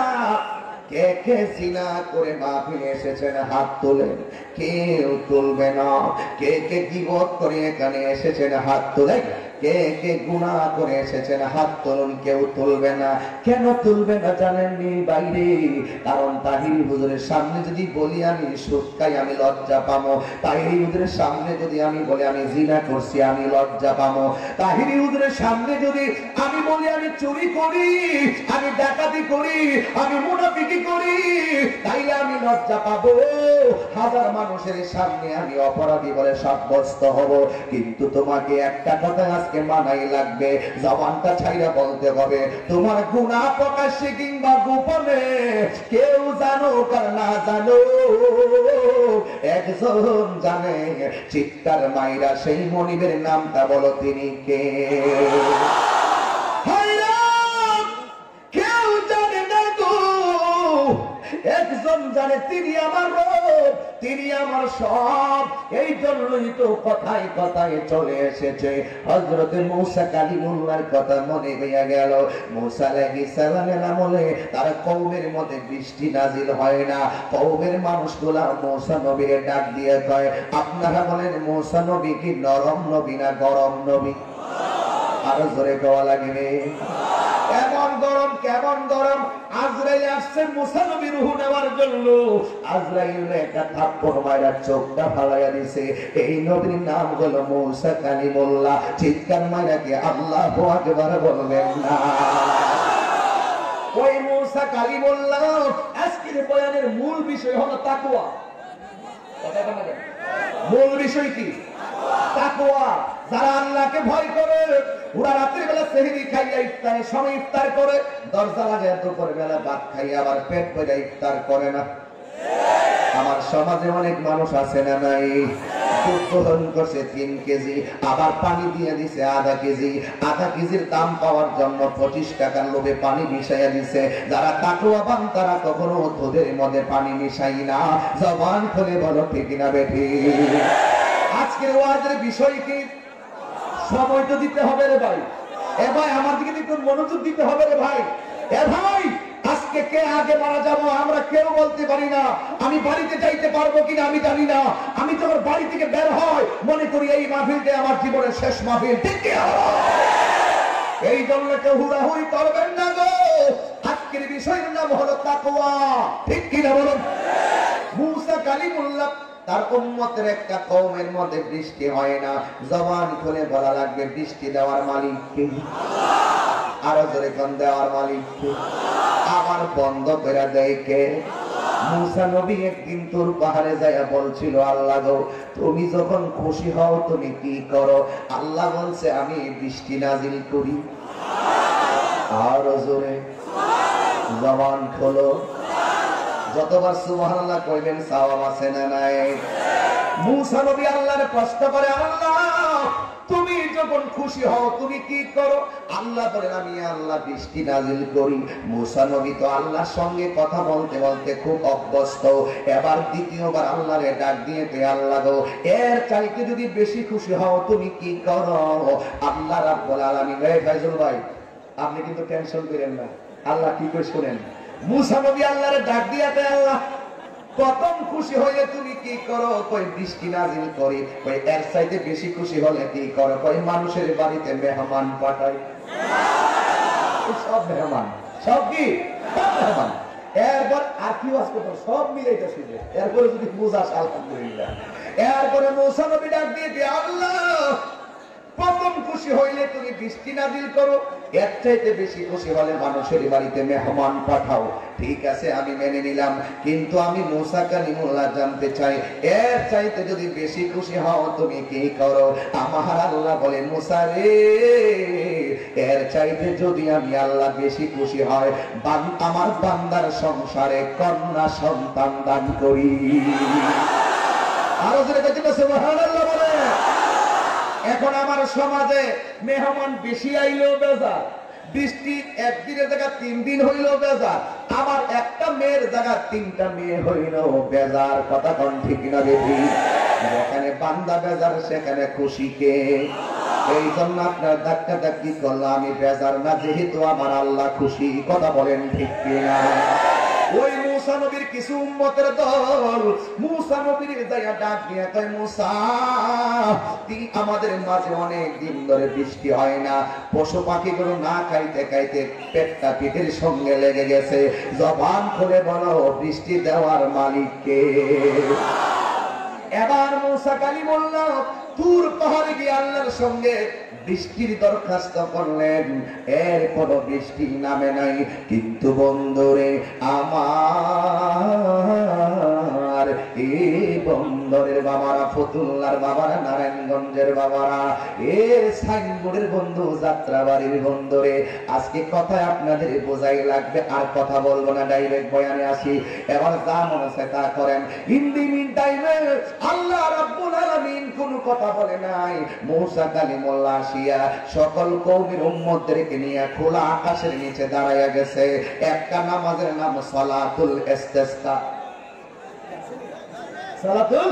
কে কে সিনা করে মাহফিলে এসেছেন হাত তোলেন কেউ তুলবে না কে কে গীবত করে এখানে এসেছেন হাত তোলেন কে কে গুনাহ করে এসেছেন হাত তুলুন কেউ তুলবে না কেন তুলবে না জানেননি বাইরে কারণ তাহিরি হুজুরের সামনে যদি বলি আমি সুদ খাই আমি লজ্জা পাবো তাহিরি হুজুরের সামনে যদি আমি বলি আমি জিনা করছি আমি লজ্জা পাবো তাহিরি হুজুরের সামনে যদি আমি বলি আমি চুরি করি আমি ডাকাতি করি আমি মুনাফিকি করি তাইলে আমি লজ্জা পাবো হাজার মানুষের সামনে আমি অপরাধী বলে সাব্যস্ত হব কিন্তু তোমাকে একটা কথা আজকে মানাই লাগবে জবানটা ছাইরা বলতে হবে তোমার গুনাহ প্রকাশ্যে কিংবা গোপনে কেউ জানো আর না জানো একজন জানে চিৎকার মাইরা সেই মনিবের নামটা বলো তিনি কে কেউ জানে না গো একজন জানে তিনি আমার রব তিনি আমার সব। এই জন্যই তো কথায় কথায় চলে এসেছে হযরত মূসা কালিমুল্লাহর কথা মনে হইয়া গেল। মূসা আলাইহিস সালামের আমলে তার কওমের মধ্যে বৃষ্টি নাজিল হয় না। কওমের মানুষগুলা মূসা নবীর ডাক দিয়ে কয়, আপনারা বলেন মূসা নবী কি নরম নবী না গরম নবী? আরো জোরে গাওয়া লাগবে। কেমন গরম, কেমন গরম। আজরাইল আসছে মূসা নবীর রূহ নেওয়ার জন্য। আজরাইল একটা থাপ্পড় মাইরা চোখটা ফালাইয়া দিছে। এই নবীর নাম হলো মূসা কালিমুল্লাহ। চিৎকার মাইরা কি আল্লাহু আকবার বলবেন না? ওই মূসা কালিমুল্লাহ। আজকের বয়ানের মূল বিষয় হলো তাকওয়া। মূল বিষয় কি? তাকওয়া। যারা আল্লাহকে ভয় করে ওরা রাতের বেলা সেহরি খাইয়া ইফতারের সময় ইফতার করে, দরজা লাগায় দুপুর বেলা ভাত খাইয়া আবার পেট ভরে ইফতার করে না। আমার সমাজে অনেক মানুষ আছে না নাই? দুধ গ্রহণ করছে 3 কেজি, আবার পানি দিয়ে দিছে আধা কেজি। আধা কেজির দাম পাওয়ার জন্য 25 টাকার লোভে পানি মিশাইয়া দিছে। যারা তাকওয়াবান তারা কখনো দুধের মধ্যে পানি মিশাই না। জবান খুলে বলো ঠিক না বেঠি? আজকের ওয়াজের বিষয় কি? সময় তো দিতে হবে রে ভাই। এ ভাই আমার দিকে একটু মনোযোগ দিতে হবে রে ভাই। এ ভাই আজকে কে আগে মারা যাবো আমরা কেউ বলতে পারি না। আমি বাড়িতে যাইতে পারবো কিনা আমি জানি না। আমি যখন বাড়ি থেকে বের হয় মনে করি এই মাহফিলটা আমার জীবনের শেষ মাহফিল। ঠিক কি? এই জন্য কেউ হুড়াহুড়ি করবেন না গো। আজকের বিষয়ের নাম হলো তাকওয়া। ঠিক কিনা বলুন? মূসা কালিমুল্লাহ তার উম্মতের একটা কওমের মধ্যে বৃষ্টি হয় না। জবান খুলে বলা লাগবে বৃষ্টি দেওয়ার মালিক কে? আরো জোরে কোন দেওয়ার মালিক কে? আমার বন্ধ করে দেয় কে? মূসা নবী একদিন তোর পাহাড়ে যাইয়া বলছিল, আল্লাহ গো তুমি যখন খুশি হও তুমি কি করো? আল্লাহ বলছে আমি বৃষ্টি নাজিল করি। আরো জোরে জবান খোলো। যতবার সুবহানাল্লাহ কইবেন সওয়াব আছে না নাই? মূসা নবী আল্লাহর প্রশ্ন করে, আল্লাহ তুমি যখন খুশি হও তুমি কি করো? আল্লাহ বলেন আমি আল্লাহ বৃষ্টি নাজিল করি। মূসা নবী তো আল্লাহর সঙ্গে কথা বলতে বলতে খুব অভ্যস্ত। এবার দ্বিতীয়বার আল্লাহরে ডাক দিয়ে কে, আল্লাহ গো এর চাইতে যদি বেশি খুশি হও তুমি কি করো? আল্লাহ রাব্বুল আলামিন। এই ফাইজুল ভাই আপনি কিন্তু টেনশন করেন না, আল্লাহ কি করে শুনেন। মূসা নবী আল্লাহরে ডাক দিয়া কয়, আল্লাহ প্রথম খুশি হইলে তুমি কি করো? কই বৃষ্টি নাজিল করি। কই এর চাইতে বেশি খুশি হলে কি করো? কই মানুষের বাড়িতে মেহমান পাঠাই। সব মেহমান, সব কি মেহমান। এরপর আর কি ওয়াজ করতে সব মিলাইতেছি। এরপরে যদি বুঝাস আলহামদুলিল্লাহ। এরপরে মূসা নবী ডাক দিয়ে কি, আল্লাহ প্রথম খুশি হইলে তুমি বৃষ্টি নাজিল করো, এর চাইতে বেশি খুশি হলে মানুষের বাড়িতে মেহমান পাঠাও। ঠিক আছে আমি মেনে নিলাম, কিন্তু আমি মূসা কালিমুল্লাহ জানতে চাই এর চাইতে যদি বেশি খুশি হও তুমি কি করো? আমার আল্লাহ বলে, মূসা রে এর চাইতে যদি আমি আল্লাহ বেশি খুশি হয় আমার বান্দার সংসারে কন্যা সন্তান দান করি। আরো জোরে কথা সুবহানাল্লাহ বলে। এখন আমার সমাজে মেহমান বেশি আইলেও বেজার, বৃষ্টি একদিনের জায়গা 3 দিন হইলেও বেজার, আমার একটা মেয়ের জায়গা 3টা মেয়ে হইলেও বেজার। কথা কোন ঠিক না বেশি? যেখানে বান্দা বেজার সেখানে খুশি কে? এই জন্য আপনার ধাক্কা ধাক্কি করলো আমি বেজার না, যেহেতু আমার আল্লাহ খুশি। কথা বলেন ঠিক কিনা? ওই মূসা নবীর কিছু উম্মতের দল মূসা নবীর যাইয়া ডাক দিয়া কয়, মূসা আমাদের মাঝে অনেক দিন ধরে বৃষ্টি হয় না, পশু পাখিগুলো না খাইতে খাইতে পেটটা পিঠের সঙ্গে লেগে গেছে। জবান খুলে বলো বৃষ্টি দেওয়ার মালিক কে? এবার মূসা কালিমুল্লাহ তুর পাহাড়ে গিয়ে আল্লাহর সঙ্গে বৃষ্টির দরখাস্ত করলেন। এরপর বৃষ্টি নামে নাই। কিন্তু বন্ধুরে আমার এই বন্দরের বাবারা, ফতুল্লার বাবারা, নারায়ণগঞ্জের বাবারা, এ সাইনবোর্ডের বন্ধু, যাত্রাবাড়ির বন্ধুরে, আজকে কথায় আপনাদের বোঝাই লাগবে। আর কথা বলবো না, ডাইরেক্ট বয়ানে আসি। এবার যা মনে আছে তা করেন। হিন্দি মিন টাইমে আল্লাহ রাব্বুল আলামিন কোন কথা বলে নাই। মূসা কালিমুল্লাহ আসিয়া সকল কওমের উম্মতদেরকে নিয়ে খোলা আকাশের নিচে দাঁড়াইয়া গেছে। একটা নামাজের নাম সালাতুল ইস্তিসকা। সালাতুল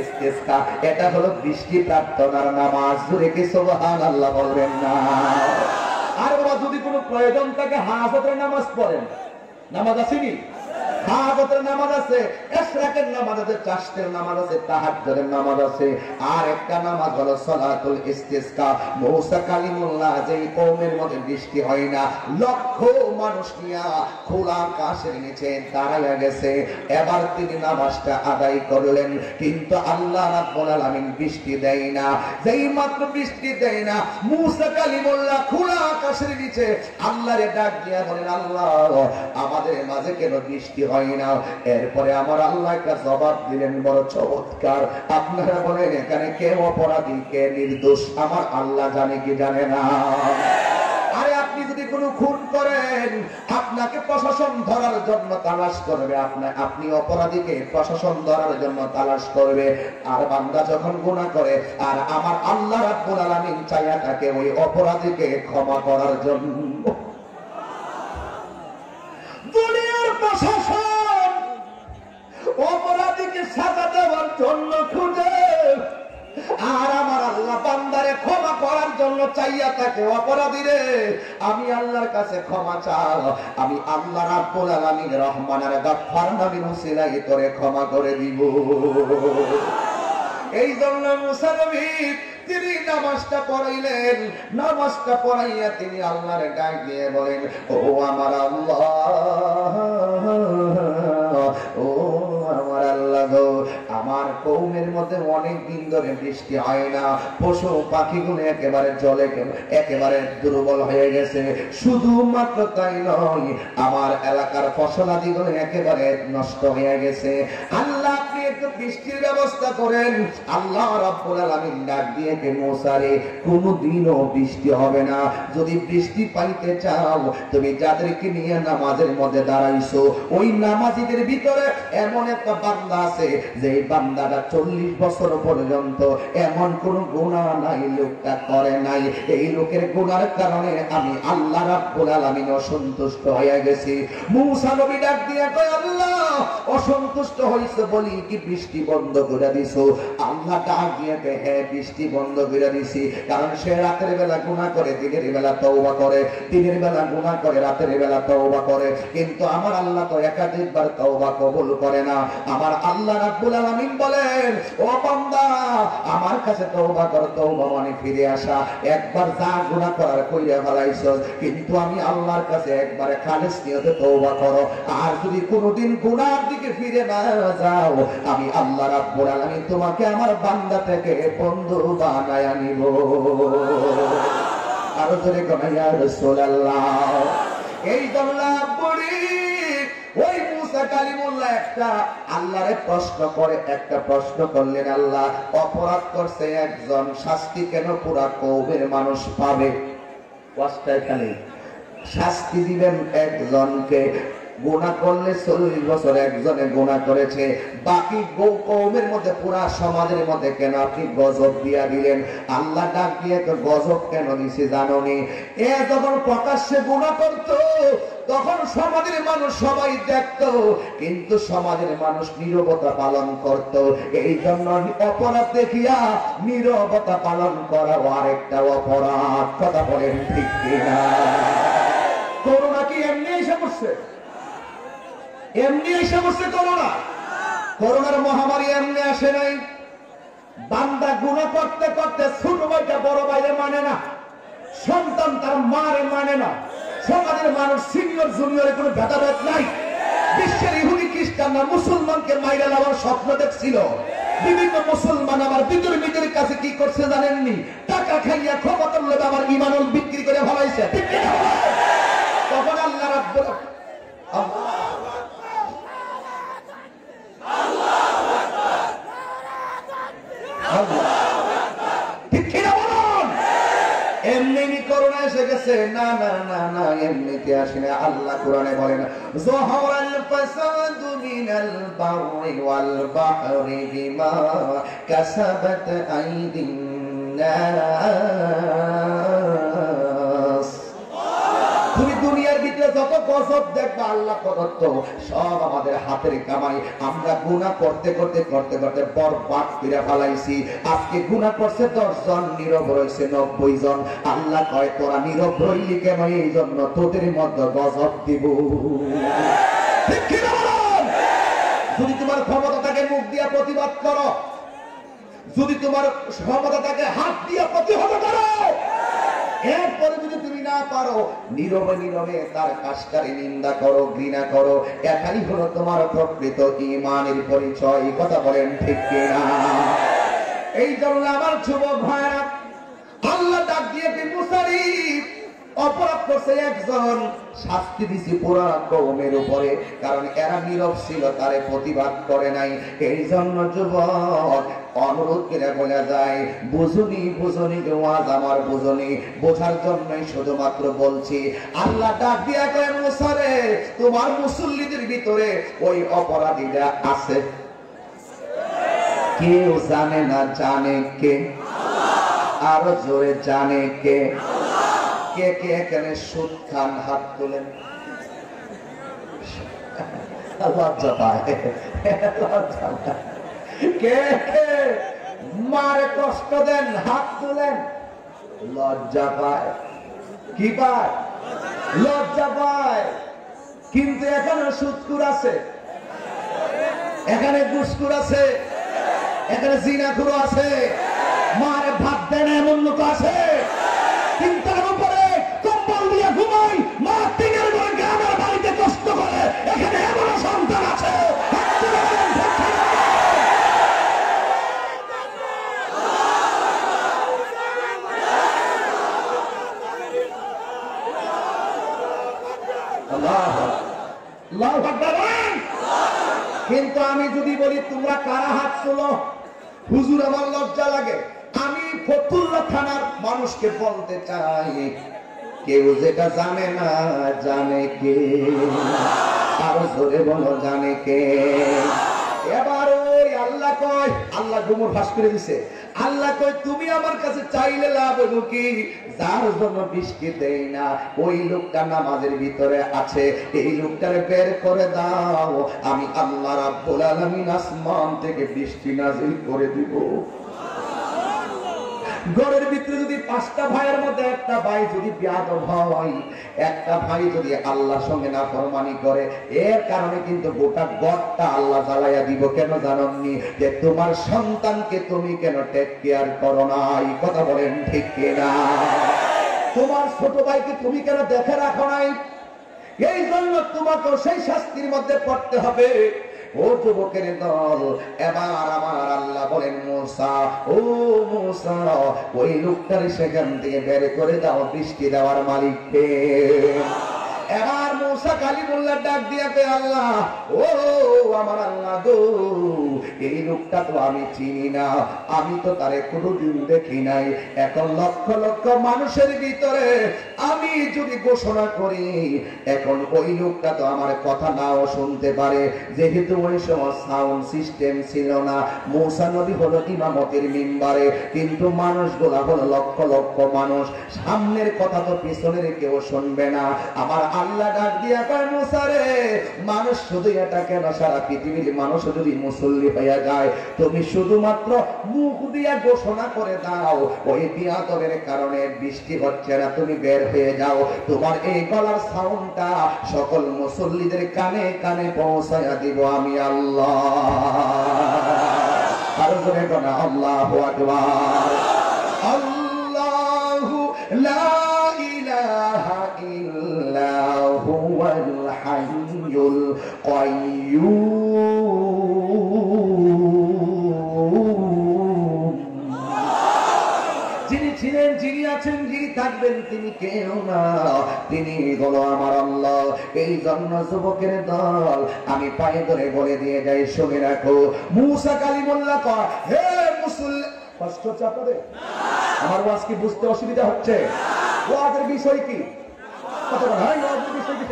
ইস্তিসকা, এটা হলো বৃষ্টি প্রার্থনার নামাজ। জোরে কি সুবহানাল্লাহ বলবেন না? আর বাবা যদি কোনো প্রয়োজন থাকে হাজতের নামাজ পড়েন, নামাজ আসেনি? হাজতের নামাজ আছে, ইশরাকের নামাজ আছে, চাশতের নামাজ আছে, তাহাজ্জুদের নামাজ আছে। আর একটা নামাজ হলো সালাতুল ইস্তিসকা। মূসা কালিমুল্লাহ যেই কওমের মধ্যে বৃষ্টি হয় না, লক্ষ মানুষ নিয়ে খোলা আকাশের নিচে দাঁড়াইয়া গেছে, এবার তিনি নামাজটা আদায় করলেন, কিন্তু আল্লাহ রাব্বুল আলামিন বৃষ্টি দেয় না। যেই মাত্র বৃষ্টি দেয় না, মূসা কালিমুল্লাহ খোলা আকাশের নিচে আল্লাহরে ডাক দিয়া বলেন, আল্লাহ আমাদের মাঝে কেন বৃষ্টি হয় না? এরপরে আমার আল্লাহ একটা জবাব দিলেন, বড় চমৎকার। আপনারা বলেন এখানে কে অপরাধী কে নির্দোষ? আমার আল্লাহ জানে কি জানে না? আরে আপনি যদি কোনো খুন করেন, আপনাকে প্রশাসন ধরার জন্য তালাশ করবে, আপনি অপরাধীকে প্রশাসন ধরার জন্য তালাশ করবে। আর বান্দা যখন গুনাহ করে, আর আমার আল্লাহ রাব্বুল আলামিন চাইয়া থাকে ওই অপরাধীকে ক্ষমা করার জন্য। দুনিয়ার প্রশাসন অপরাধীকে সাজা দেওয়ার জন্য খুঁজে, আর আমার আল্লাহ বান্দারে ক্ষমা করার জন্য চাইয়া থাকে। অপরাধীরে আমি আল্লাহর কাছে ক্ষমা চাও, আমি আল্লাহ রাব্বুল আলামিন রহমানের গফফার নবীর উসিলায় তোরে ক্ষমা করে দিব। এই জন্য মুসা নবী তিনি নামাজটা পড়াইলেন, নামাজটা পড়াইয়া তিনি আল্লাহর ডাক দিয়ে বলেন, ও আমার আল্লাহ, ও আমার আল্লাহ গো, আমার কওমের মধ্যে অনেক দিন ধরে বৃষ্টি হয় না, পশু পাখিগুলো একেবারে জলে একেবারে দুর্বল হয়ে গেছে। শুধুমাত্র তাই নয়, আমার এলাকার ফসলাদিগুলো একেবারে নষ্ট হয়ে গেছে। আল্লাহ আপনি একটু বৃষ্টির ব্যবস্থা করেন। আল্লাহ রাব্বুল আলামিন ডাক দিয়ে মুসা রে, কোনদিনও বৃষ্টি হবে না। যদি বৃষ্টি পাইতে চাও, তুমি যাদেরকে নিয়ে নামাজের মধ্যে দাঁড়াইছো, ওই নামাজীদের ভিতরে এমন একটা বান্দা আছে, যে বান্দাটা 40 বছর পর্যন্ত এমন কোন গুনাহ নাই, লোকটা করে নাই। এই লোকের গুনার কারণে আমি আল্লাহ রাব্বুল আলামিন অসন্তুষ্ট হয়ে গেছি। মুসা নবী ডাক দিয়ে কয়, আল্লাহ অসন্তুষ্ট হইছে বলি কি বৃষ্টি বন্ধ করে দিছো? আল্লাহ ডাক দিয়ে কয়, হ্যাঁ বৃষ্টি বন্ধ করে দিছি, কারণ সে রাতের বেলা গুনাহ করে, দিনের বেলা তওবা করে, দিনের বেলা গুনাহ করে, রাতের বেলা তওবা করে। কিন্তু আমার আল্লাহ তো একাধিকবার তওবা কবুল করে না। আমার আল্লাহ রাব্বুল আলামিন বলেন, ও বান্দা আমার কাছে তওবা কর, তওবা মানে ফিরে আসা। একবার যা গুনাহ করার কইরা ফেলাইছস, কিন্তু আমি আল্লাহর কাছে একবারে খালিস নিয়তে তওবা করো। আর যদি কোনোদিন গুনাহর দিকে ফিরে না যাও, আমি আল্লাহ রাব্বুল আলামিন তোমাকে আমার বান্দা থেকে বন্ধু বানায়া নিব। আরো জোরে কোন ইয়া রাসূলুল্লাহ। এই দল্লা পড়ি ওই মুসা কালিমুল্লাহ একটা আল্লাহরে প্রশ্ন করে, একটা প্রশ্ন করলেন, আল্লাহ অপরাধ করছে একজন, শাস্তি কেন পুরা কওমের মানুষ পাবে? কষ্টায় খালি শাস্তি দিবেন একজনকে। গুনাহ করলে 40 বছর একজনে গুনাহ করেছে, বাকি কওমের মধ্যে পুরা সমাজের মধ্যে কেন আপনি গজব দিয়া দিলেন? আল্লাহ ডাক দিয়ে তো গজব কেন দিছে জানোনি? এ যখন প্রকাশ্যে গুনাহ করত, তখন সমাজের মানুষ সবাই দেখত, কিন্তু সমাজের মানুষ নীরবতা পালন করত। এই জন্য অপরাধ দেখিয়া নীরবতা পালন করা আরেকটা অপরাধ। কথা বলেন ঠিক কিনা? করোনা কি এমনি এসে পড়ছে? এমনি এসে বসে করোনা। করোনার মহামারী এমনি আসে নাই। বান্দা গুনাহ করতে করতে ছোট ভাইটা বড় ভাইরে মানে না, সন্তান তার মারে মানে না, সমাজের মানুষ সিনিয়র জুনিয়রের কোনো ভেদাভেদ নাই। বিশ্বের ইহুদি খ্রিস্টানরা মুসলমানকে মাইরা নেওয়ার স্বপ্ন দেখছিল। বিভিন্ন মুসলমান আমার ভিতরে ভিতরে কাছে কি করছে জানেননি? টাকা খাইয়া ক্ষমতার লোভে আমার ঈমানুল বিক্রি করে ফলাইছে। তখন আল্লাহ রাব্বুল এমনি করোনা এসে গেছে? না না না না, এমনিতে আসে না। আল্লাহ কোরআনে বলেন, যাহারাল ফাসাদু মিনাল বাররি ওয়াল বাহরি বিমা কাসাবাত আইদিন নাস। তুমি দুনিয়ার ভিতরে যত গজব দেখবা আল্লাহ প্রদত্ত সব আমাদের হাতের কামাই। আমরা গুনাহ করতে করতে করতে করতে বরবাদ করে ফেলাইছি। আজকে গুনাহ করছে 10 জন, নীরব রয়েছে 90 জন। আল্লাহ কয় তোরা নীরব রইলি কেন? এই জন্য তোদের মধ্যে গজব দিব। ঠিক কি না বলেন? যদি তোমার ক্ষমতা থাকে মুখ দিয়া প্রতিবাদ করো, যদি তোমার ক্ষমতা থাকে হাত দিয়া প্রতিহত করো। এরপরে যদি তুমি না পারো নীরবে নীরবে তার কাজটারে নিন্দা করো, ঘৃণা করো। এটাই হলো তোমার প্রকৃত ঈমানের পরিচয়। কথা বলেন ঠিক কিনা? এই জন্য আমার যুবক ভাইরা, আল্লাহ ডাক দিয়ে মুসারি অপরাধ করছে একজন, শাস্তি দিছি পুরা কওমের উপরে, কারণ এরা নীরব ছিল, তারে প্রতিবাদ করে নাই। এই জন্য যুবক অনুরোধ করে বলা যায়, বুঝুনি বুঝুনি ওয়াজ আমার বুঝুনি, বোঝার জন্যই শুধুমাত্র বলছি। আল্লাহ ডাক দিয়া কয় মুসারে, তোমার মুসল্লিদের ভিতরে ওই অপরাধীরা আছে, কেউ জানে না, জানে কে? আরো জোরে জানে কে? কে কে এখানে সুদ খান? হাত তোলেন। লজ্জা পায়, লজ্জা পায়। কে কে মারে কষ্ট দেন? হাত তোলেন। লজ্জা পায়। কি পায়? লজ্জা পায়। কিন্তু এখানে সুদখোর আছে, এখানে ঘুষখোর আছে, এখানে জিনাখোর আছে, মারে ভাত দেন এমন লোক আছে। চিন্তার উপরে কম্বল দিয়ে ঘুমাই, মা টিনের ঘরে গ্রামের বাড়িতে কষ্ট করে, এখানে এমন সন্তান আছে। কিন্তু আমি যদি বলি তোমরা কারা হাত তোলো, হুজুর আমার লজ্জা লাগে। আমি ফতুল্লা থানার মানুষকে বলতে চাই, কেউ যেটা জানে না, জানে কে? আরো জোরে বলো, জানে কে? এবার ওই আল্লাহ কয়, আল্লাহ গুমর ফাঁস করে দিছে। আল্লাহ কয় তুমি আমার কাছে চাইলে লাভ হইব কি? যার জন্য বৃষ্টি দেই না ওই লোকটা নামাজের ভিতরে আছে, এই লোকটারে বের করে দাও, আমি আল্লাহ রাব্বুল আলামিন আসমান থেকে বৃষ্টি নাজিল করে দিব। ঘরের ভিতরে যদি 5টা ভাইয়ের মধ্যে একটা ভাই যদি বেয়াদব হয়, একটা ভাই যদি আল্লাহর সঙ্গে নাফরমানি করে, এর কারণে কিন্তু গোটা ঘরটা আল্লাহ জ্বালাইয়া দিব। কেন জানেননি? যে তোমার সন্তানকে তুমি কেন টেক কেয়ার করো না। এই কথা বলেন ঠিক কিনা? তোমার ছোট ভাইকে তুমি কেন দেখে রাখো নাই? এই জন্য তোমাকে সেই শাস্তির মধ্যে পড়তে হবে। ও যুবকের দল, এবার আমার আল্লাহ বলেন মুসা, ও মুসা ওই লোকটারে সেখান থেকে বের করে দাও, বৃষ্টি দেওয়ার মালিককে। এবার মুসা কালিমুল্লাহ ডাক দিয়া কে আল্লাহ, ও আমার আল্লাহ গো, এই লোকটা তো আমি চিনি না, আমি তো তারে কোনোদিন দেখি নাই। এখন লক্ষ লক্ষ মানুষের ভিতরে আমি যদি ঘোষণা করি, এখন ওই লোকটা তো আমার কথা নাও শুনতে পারে, যেহেতু ওই সময় সাউন্ড সিস্টেম ছিল না। মুসা নবী হলো ইমামতের মিম্বারে, কিন্তু মানুষগুলা হলো লক্ষ লক্ষ মানুষ, সামনের কথা তো পিছনের কেউ শুনবে না। আমার আল্লাহ ডাক দিয়া কয় মুসা রে, মানুষ শুধু এটা কেন, সারা পৃথিবীর মানুষ যদি মুসল্লি হইয়া যায়, তুমি শুধুমাত্র মুখ দিয়া ঘোষণা করে দাও ওই বিয়াদবের কারণে বৃষ্টি হচ্ছে না, তুমি বের হয়ে যাও। তোমার এই গলার সাউন্ডটা সকল মুসল্লিদের কানে কানে পৌঁছায়া দিব আমি আল্লাহ। আর জোরে কোনা আল্লাহু আকবার। আল্লাহু লা ইলাহা ইল্লা হুয়াল হাইয়ুল কাইয়্যুম। যিনি ছিলেন, যিনি আছেন, যিনি থাকবেন, তিনি কেউ না, তিনি হলো আমার আল্লাহ। এই জন্য যুবকের দল, আমি পায়ে ধরে বলে দিয়ে যাই, শুনে রাখো। মুসা কালিমুল্লাহ কয়, হে মুসল্লি, কষ্ট হচ্ছে আপনাদের? আমার ওয়াজ কি বুঝতে অসুবিধা হচ্ছে? ওয়াজের বিষয় কি? কথা বলেন, হ্যাঁ ওয়াজের বিষয় কি?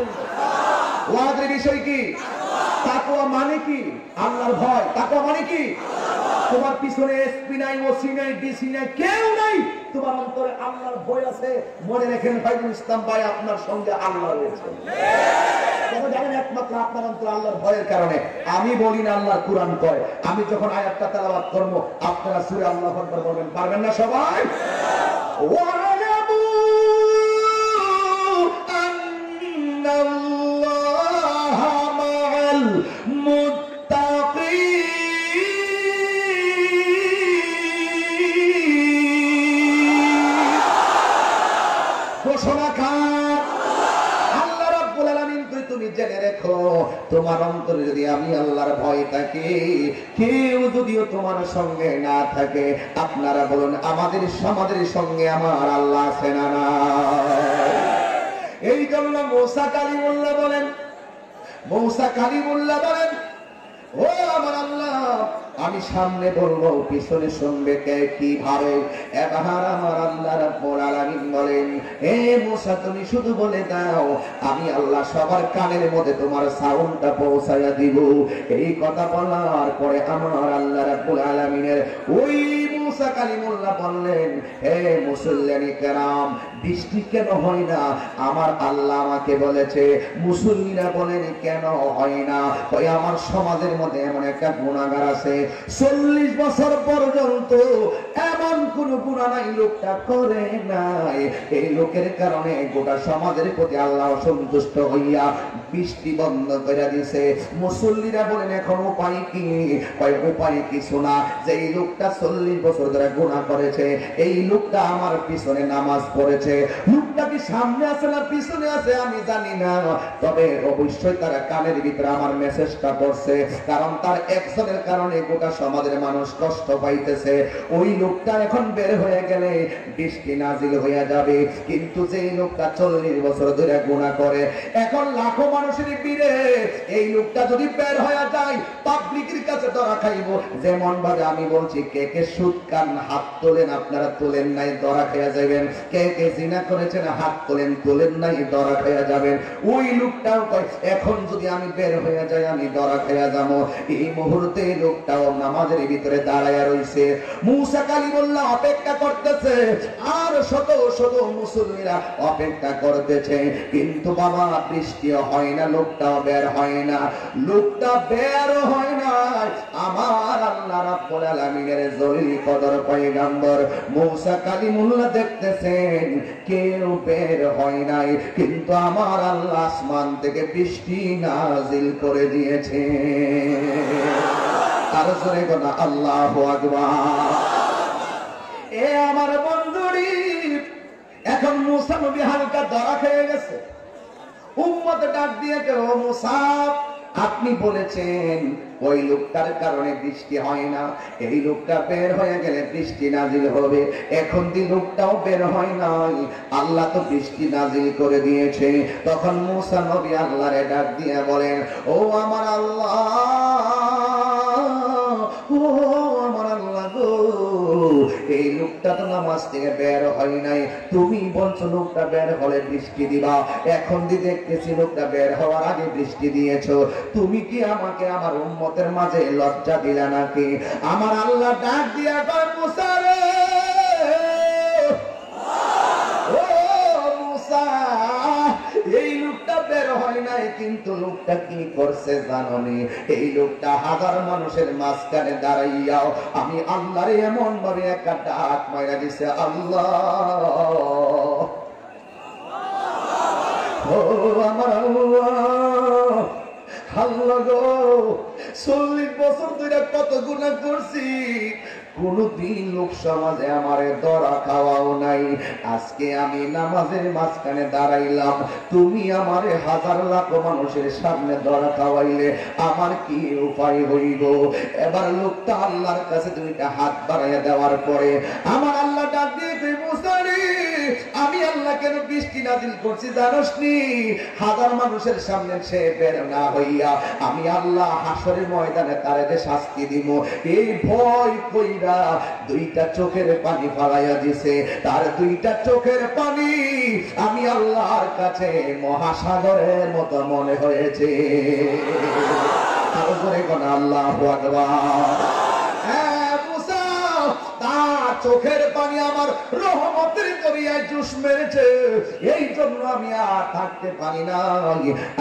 ওয়াজের বিষয় কি? তাকওয়া মানে কি? আল্লাহর ভয়। তাকওয়া মানে কি? তোমার পিছনে এসপি নাই, ওসি নাই, ডিসি নাই, কেউ নাই, তোমার অন্তরে আল্লাহর ভয় আছে, মনে রেখেন ফাইজুল ইসলাম ভাই আপনার সঙ্গে আল্লাহ রয়েছে। কেন জানেন? একমাত্র আপনার অন্তরে আল্লাহর ভয়ের কারণে। আমি বলি না, আল্লাহর কুরআন কয়। আমি যখন আয়াতটা তেলাওয়াত করব আপনারা সূরা আল্লাহু আকবার বলবেন, পারবেন না সবাই? ওয়ালামু আন্নাল্লাহা মাআল মুত্তাকিন। ঘোষণা কার? আল্লাহ রাব্বুল আলামিন। তুমি জেনে রেখো, তোমার অন্তরে যদি আমি আল্লাহর ভয় থাকে, কেউ যদিও তোমার সঙ্গে না থাকে, আপনারা বলুন আমাদের সমাজের সঙ্গে আমার আল্লাহ আছে না নাই? এই জন্য মূসা কালিমুল্লাহ বলেন, মূসা কালিমুল্লাহ বলেন, ও আমার আল্লাহ, আমি সামনে বলবো পিছনে শুনবে কে কিভাবে? এবার আমার আল্লাহ রাব্বুল আলামিন বলেন, হে মূসা তুমি শুধু বলে দাও, আমি আল্লাহ সবার কানের মধ্যে তোমার সাউন্ডটা পৌঁছায়া দিব। এই কথা বলার পরে আমার আল্লাহ রাব্বুল আলামিনের ওই মূসা কালিমুল্লাহ বললেন, হে মুসল্লিয়ানি কেরাম, বৃষ্টি কেন হয় না? আমার আল্লাহ আমাকে বলেছে। মুসল্লিরা বলেন কেন হয় না? ওই আমার সমাজের মধ্যে এমন একটা গুনাহগার আছে, 40 বছর পর্যন্ত এমন কোন গুনাহ নাই লোকটা করে নাই। এই লোকের কারণে গোটা সমাজের প্রতি আল্লাহ সন্তুষ্ট হইয়া বৃষ্টি বন্ধ করে দিয়েছে। মুসল্লিরা বলেন এখন উপায় কি? উপায় কিছু না, যে এই লোকটা 40 বছর ধরে গুনাহ করেছে, এই লোকটা আমার পিছনে নামাজ পড়েছে। লোকটা কি সামনে আছে না পিছনে আছে আমি জানি না, তবে অবশ্যই তার কানের ভিতরে আমার মেসেজটা পড়ছে, কারণ তার একজনের কারণে গোটা সমাজের মানুষ কষ্ট পাইতেছে। ওই লোকটা এখন বের হয়ে গেলে বৃষ্টি নাজিল হয়ে যাবে। কিন্তু যে লোকটা 40 বছর ধরে গুনাহ করে, এখন লাখো মানুষের ভিড়ে এই লোকটা যদি বের হয়ে যায়, পাবলিকের কাছে ধরা খাইব। যেমন ভাবে আমি বলছি, কে কে সুদ খান হাত তোলেন, আপনারা তোলেন নাই ধরা খেয়ে যাবেন। কে কে জিনা করেছেন হাত তোলেন, তোলেন নাই ধরা খেয়ে যাবেন। ওই লোকটাও কয় এখন যদি আমি বের হয়ে যাই আমি ধরা খেয়ে যাবো। এই মুহূর্তে লোকটাও নামাজের ভিতরে দাঁড়ায় রইছে। মূসা কালিমুল্লাহ অপেক্ষা করতেছে, আর শত শত মুসল্লিরা অপেক্ষা করতেছে, কিন্তু বাবা বৃষ্টিও হয় না, লোকটাও বের হয় না। লোকটা বের হয় না। আমার আল্লাহ রাব্বুল আলামিনের জলিল কদর পয়গম্বর মূসা কালিমুল্লাহ দেখতেছেন কেউ বের হয় নাই, কিন্তু আমার আল্লাহ আসমান থেকে বৃষ্টি নাজিল করে দিয়েছে। আর জোরে গোনা আল্লাহু আকবার। এ আমার বন্ধুরি, এখন মূসা নবী হালকা ধরা খেয়ে গেছে। উম্মত ডাক দিয়ে কেউ, মূসা আপনি বলেছেন ওই লোকটার কারণে বৃষ্টি হয় না, এই লোকটা বের হয়ে গেলে বৃষ্টি নাজিল হবে। এখন দি লোকটাও বের হয় নাই, আল্লাহ তো বৃষ্টি নাজিল করে দিয়েছে। তখন মূসা নবী আল্লাহরে ডাক দিয়ে বলেন, ও আমার আল্লাহ, ও আমার আল্লাহ গো, এই লোকটা তো নামাজ থেকে বের হয় নাই, তুমি বলছো লোকটা বের হলে বৃষ্টি দিবা। এখন দি দেখতেছি লোকটা বের হওয়ার আগে বৃষ্টি দিয়েছো। তুমি কি আমাকে আমার উম্মতের মাঝে লজ্জা দিলা নাকি? আমার আল্লাহ ডাক দিয়া কয়, মূসা রে, ও মূসা, এই লোকটা বের হয় নাই, কিন্তু লোকটা কি করছে জানোনি? এই লোকটা হাজার মানুষের মাঝখানে দাঁড়াইয়াও আমি আল্লাহরে এমন ভাবে একটা ডাক মাইরা দিছে, আল্লাহ, ও আমার আল্লাহ, আল্লাহ গো, 40 বছর ধরে কত গুনাহ করছি, কোনদিন লোক সমাজে আমারে ধরা খাওয়াও নাই। আজকে আমি নামাজের মাঝখানে দাঁড়াইলাম, তুমি আমারে হাজার লাখ মানুষের সামনে ধরা খাওয়াইলে আমার কি উপায় হইব? এবার লোকটা আল্লাহর কাছে দুইটা হাত বাড়াইয়া দেওয়ার পরে আমার আল্লাহ ডাক দিয়ে কই, মূসা রে, আমি আল্লাহ কেন বৃষ্টি নাজিল করছি জানোস নি? হাজার মানুষের সামনে সে বের না হইয়া আমি আল্লাহ হাসরের ময়দানে তারে যে শাস্তি দিব, এই ভয় কইরা দুইটা চোখের পানি ফালাইয়া দিছে। তার দুইটা চোখের পানি আমি আল্লাহর কাছে মহাসাগরের মতো মনে হয়েছে। আল্লাহু আকবার। হ্যাঁ মূসা, তার চোখের পানি আমার রহমতের দরিয়ায় জুস মেরেছে, এই জন্য আমি আর থাকতে পারি না,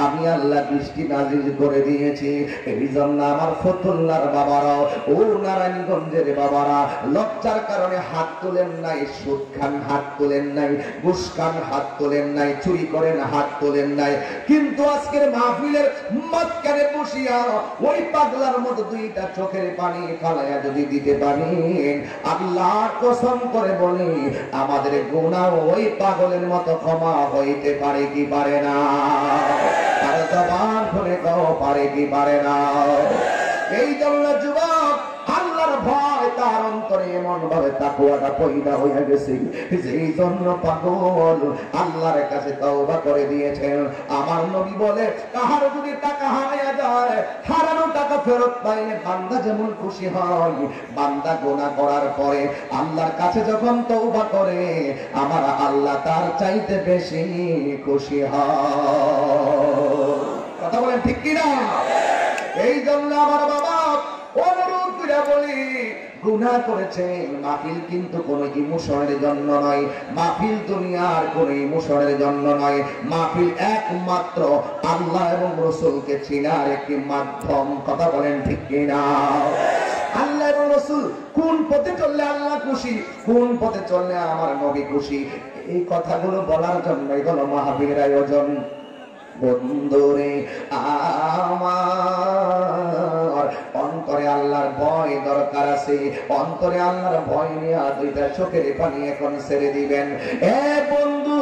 আমি আল্লাহ বৃষ্টি নাজিল করে দিয়েছি। এই জন্য আমার ফতুল্লার বাবারা, ও নারায়ণগঞ্জের বাবারা, লজ্জার কারণে হাত তোলেন নাই, সুদ খান হাত তোলেন নাই, ঘুষ খান হাত তোলেন নাই, চুরি করেন হাত তোলেন নাই, কিন্তু আজকের মাহফিলের মাঝখানে বসিয়া ওই পাগলার মতো দুইটা চোখের পানি ফালাইয়া যদি দিতে পারি, আল্লাহর কসম করে বলি আমাদের গুনাহ ওই পাগলের মতো ক্ষমা হইতে পারে কি পারে না? আর জবান খুলে কও পারে কি পারে না? এই জন্য যুবক, আল্লাহর ভয় তার অন্তরে এমন ভাবে তাকওয়াটা পয়দা হয়ে গেছে, যেই জন্য পাগল আল্লাহর কাছে তওবা করে দিয়েছেন। আমার নবী বলে, কাহার যদি টাকা হারায়া যায়, হারানো টাকা ফেরত পাইলে বান্দা যেমন খুশি হয়, বান্দা গুনাহ করার পরে আল্লাহর কাছে যখন তওবা করে, আমার আল্লাহ তার চাইতে বেশি খুশি হয়। কথা বলেন ঠিক কি না? এই জন্য আমার বাবা অনুরোধ করে বলি, গুনাহ করেছেন, মাহফিল কিন্তু কোন ইমোশনের জন্য নয়, মাহফিল দুনিয়ার কোন ইমোশনের জন্য নয়, মাহফিল একমাত্র আল্লাহ এবং রাসূলকে চিনার একটি মাধ্যম। কথা বলেন ঠিক কি না? আল্লাহ এবং রাসূল কোন পথে চললে আল্লাহ খুশি, কোন পথে চললে আমার নবী খুশি, এই কথাগুলো বলার জন্যই হলো মাহফিলের আয়োজন। বন্ধুরে আমার, অন্তরে আল্লাহর ভয় দরকার আছে, অন্তরে আল্লাহর ভয় নিয়ে দুইটা চোখের পানি এখন ছেড়ে দিবেন। এ বন্ধু,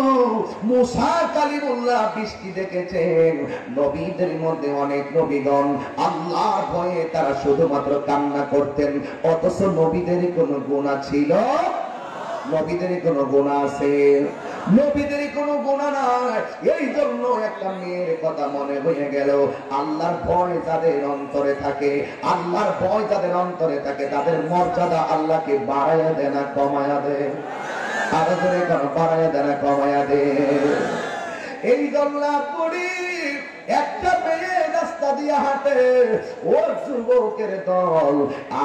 মুসা কালিমুল্লাহ বৃষ্টি দেখেছেন, নবীদের মধ্যে অনেক নবীগণ আল্লাহর ভয়ে তারা শুধুমাত্র কান্না করতেন, অথচ নবীদের কোনো গুনাহ ছিল? নবীদের কোনো গুনাহ আছে? নবীদের কোনো গুনাহ নাই। এই জন্য একটা মেয়ের কথা মনে হয়ে গেল, আল্লাহর ভয় যাদের অন্তরে থাকে, আল্লাহর ভয় যাদের অন্তরে থাকে, তাদের মর্যাদা আল্লাহকে বাড়াইয়া দেয় না কমাইয়া দেয়? আরো জোরে কেন বাড়াইয়া দেয় না কমাইয়া দেয়? এই জন্য করি একটা মেয়ে রাস্তা দিয়ে হাঁটে, ওর যুবকের দল,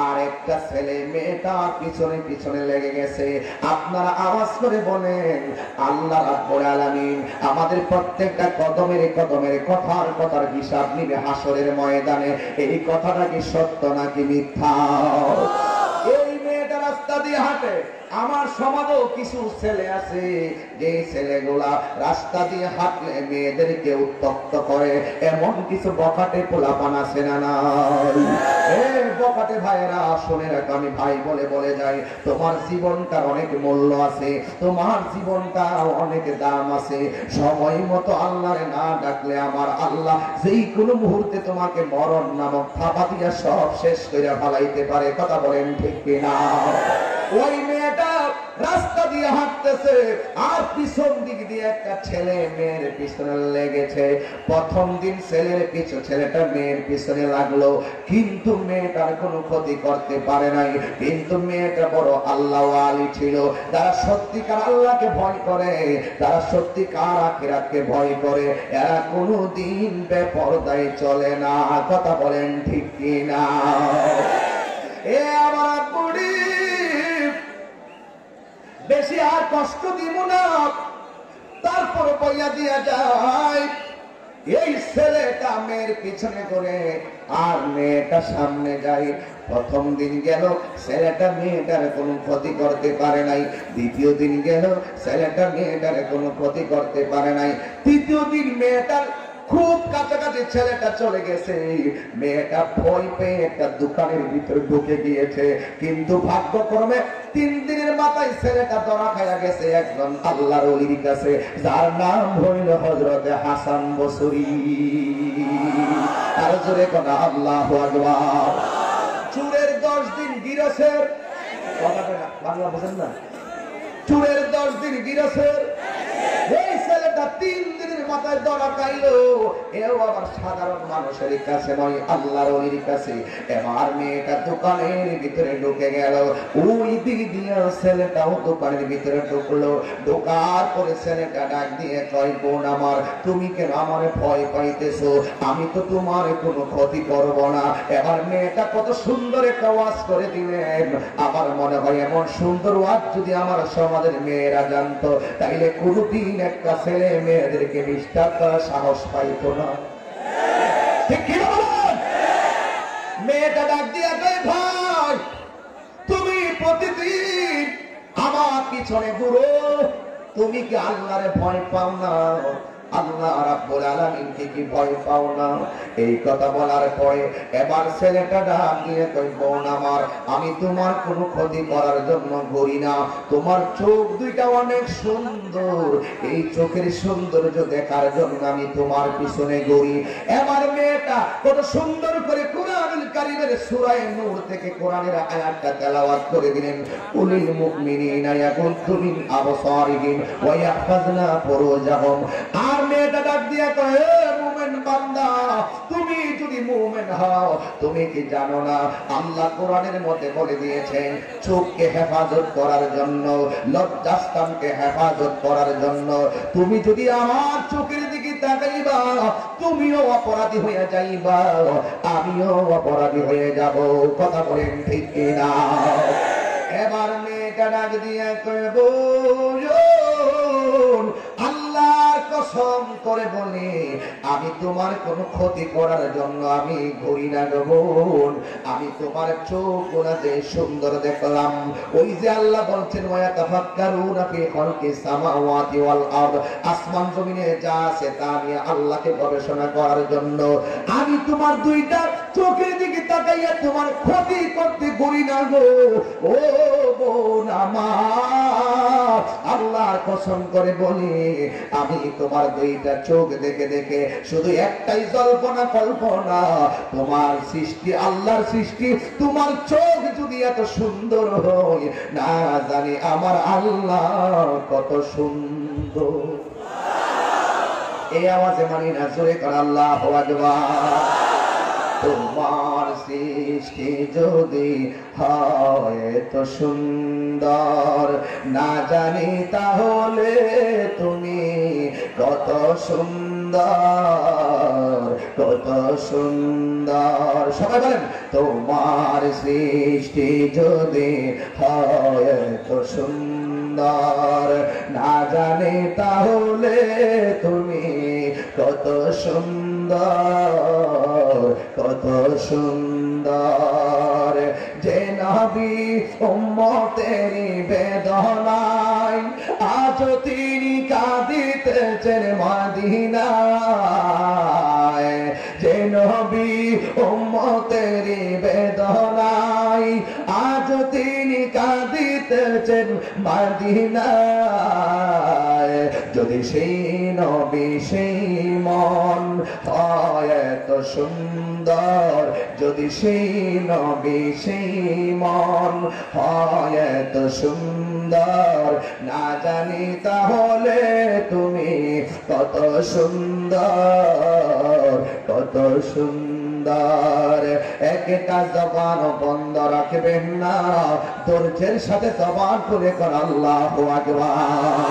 আর একটা ছেলে মেয়েটা পিছনে পিছনে লেগে গেছে। আপনারা আওয়াজ করে বলেন, আল্লাহ রাব্বুল আলামিন আমাদের প্রত্যেকটা কদমের কদমের কথার হিসাব নিবে হাসরের ময়দানে। এই কথাটা কি সত্য নাকি মিথ্যা? এই মেয়েটা রাস্তা দিয়ে হাঁটে, আমার সমাজেও কিছু ছেলে আছে যে ছেলেগুলা রাস্তা দিয়ে হাঁটলে মেয়েদেরকে উত্তপ্ত করে, এমন কিছু বখাটে পোলাপান আছে না নাই? বখাটে ভাইয়েরা শুনে রাখো, আমি ভাই বলে বলে যাই, তোমার জীবনটার অনেক মূল্য আছে, তোমার জীবনটা অনেক দাম আছে। সময় মতো আল্লাহরে না ডাকলে আমার আল্লাহ যেই কোনো মুহূর্তে তোমাকে মরণ নামক থাবা দিয়া সব শেষ করে ফেলাইতে পারে। কথা বলেন ঠিক কিনা? ওই মেয়েটা রাস্তা দিয়ে হাঁটতেছে, আর পিছন দিক দিয়ে একটা ছেলে মেয়ের পিছনে লেগেছে। প্রথম দিন ছেলেটা মেয়ের পিছনে লাগলো, কিন্তু মেয়েটার কোনো ক্ষতি করতে পারে নাই। কিন্তু মেয়েটা বড় আল্লাহ ওয়ালি ছিল। যারা সত্যিকার আল্লাহকে ভয় করে, যারা সত্যিকার আখিরাতকে ভয় করে, এরা কোনোদিন বেপরদায় চলে না। কথা বলেন ঠিক কিনা? এ আমার বুড়ি, বেশি আর কষ্ট দিব না, তারপর বইয়া দিয়া যায়। এই ছেলেটা মেয়ের পিছনে করে আর মেয়েটা সামনে যায়। প্রথম দিন গেল, ছেলেটা মেয়েটার কোনো ক্ষতি করতে পারে নাই। দ্বিতীয় দিন গেল, ছেলেটা মেয়েটার কোনো ক্ষতি করতে পারে নাই। তৃতীয় দিন মেয়েটার খুব কাছাকাছি ছেলেটা চলে গেছে। মেয়েটা ভয় পেয়ে একটা দোকানের ভিতরে ঢুকে গিয়েছে, কিন্তু ভাগ্যক্রমে 3 দিনের মাথায় ছেলেটা ধরা খাইয়া গেছে একজন আল্লাহর ওলির কাছে, যার নাম হইল হযরত হাসান বসরি। আর জোরে কথা আল্লাহু আকবার। চুরের 10 দিন গিরসের কথাটা বাংলা বুঝেন না? চুরের 10 দিন গিরসের। এই ছেলেটা 3 দিনের মাথায় ধরা খাইল, এও আবার সাধারণ মানুষের কাছে নয়, আল্লাহর ওলির কাছে। এবার মেয়েটা দোকানের ভিতরে ঢুকে গেল, ওই দিক দিয়ে ছেলেটাও দোকানের ভিতরে ঢুকলো। ঢোকার পরে ছেলেটা ডাক দিয়ে কয়, বোন আমার, তুমি কেন আমার ভয় পাইতেছো? আমি তো তোমার কোনো ক্ষতি করব না। এবার মেয়েটা কত সুন্দর একটা ওয়াজ করে দিলেন। আমার মনে হয় এমন সুন্দর ওয়াজ যদি আমার সমাজের মেয়েরা জানতো, তাইলে কোনদিন একটা ছেলে মেয়েদেরকে ডিস্টার্ব করার সাহস পাইতো না। ঠিক কি বলেন? মেয়েটা ডাক দিয়া কয়, ভাই তুমি প্রতিদিন আমার পিছনে ঘুরো, তুমি কি আল্লাহরে ভয় পাও না? আল্লাহ রাব্বুল আলামিনকে কি ভয় পাও না? এই কথা বলার পরে এবার ছেলেটা ডাক দিয়ে কই, বোন আমার, আমি তোমার কোনো ক্ষতি করার জন্য ঘুরি না। তোমার চোখ দুইটা অনেক সুন্দর, এই চোখের সৌন্দর্য দেখার জন্য আমি তোমার পিছনে ঘুরি। এবার মেয়েটা কত সুন্দর করে কোরআনুল কারীমের সূরা নূর থেকে কোরআনের আয়াতটা তেলাওয়াত করে দিলেন। কুলিল মুমিনিনা ইয়াগুদ্দু মিন আবসারিহিম ওয়া ইয়াহফাযনা ফুরুজাহুম। আর মেয়েটা ডাক দিয়া কয়, মুমিন বান্দা, তুমি যদি মুমিন হও, তুমি কি জানো না আল্লাহ কোরআনের মধ্যে বলে দিয়েছেন চোখকে হেফাজত করার জন্য, লজ্জাস্থানকে হেফাজত করার জন্য। তুমি যদি আমার চোখের দিকে তাকাইবা, তুমিও অপরাধী হয়ে যাইবা, আমিও অপরাধী হয়ে যাব। কথা বলেন ঠিক কিনা? এবার মেয়েটা ডাক দিয়া কয়, বোন, আল্লাহর কসম করে বলি, আমি তোমার কোনো ক্ষতি করার জন্য আমি ঘুরি না গো বোন। আমি তোমার চোখ যে সুন্দর দেখলাম, ওই যে আল্লাহ বলছেন ওয়া তাফাক্কারুনা ফি খালকিস সামাওয়াতি ওয়াল আরদ, আসমান জমিনে যা আছে তা নিয়ে আল্লাহকে গবেষণা করার জন্য আমি তোমার দুইটা চোখের দিকে তাকাইয়া তোমার ক্ষতি করতে ঘুরি না গো। ও বোন আমার, আল্লাহর কসম করে বলি, আমি তোমার দুইটা চোখ দেখে দেখে শুধু একটাই জল্পনা কল্পনা, তোমার সৃষ্টি, আল্লাহর সৃষ্টি, তোমার চোখ যদি এত সুন্দর হয়, না জানি আমার আল্লাহ কত সুন্দর। এই আওয়াজে মানি না, জোরে কর আল্লাহু আকবার। তোমার সৃষ্টি যদি হয় তো সুন্দর, না জানি তাহলে তুমি কত সুন্দর, কত সুন্দর। সবাই বলেন, তোমার সৃষ্টি যদি হয় তো সুন্দর, না জানি তাহলে তুমি কত সুন্দর, কত সুন্দর। যে নবী উম্মতেরি বেদনায় আজ তিনি কাঁদিতেছেন মদিনায়, যে নবী উম্মতেরি বেদনায় আজ তিনি কাঁদিতেছেন মদিনায়। যদি সেই নবী সেই মন হয় এত সুন্দর, যদি সেই নবী সেই মন হয় এত সুন্দর, না জানি তাহলে তুমি কত সুন্দর, কত সুন্দর। একটা জবান বন্ধ রাখবেন না, ধৈর্যের সাথে জবান খুলে কর আল্লাহু আকবার।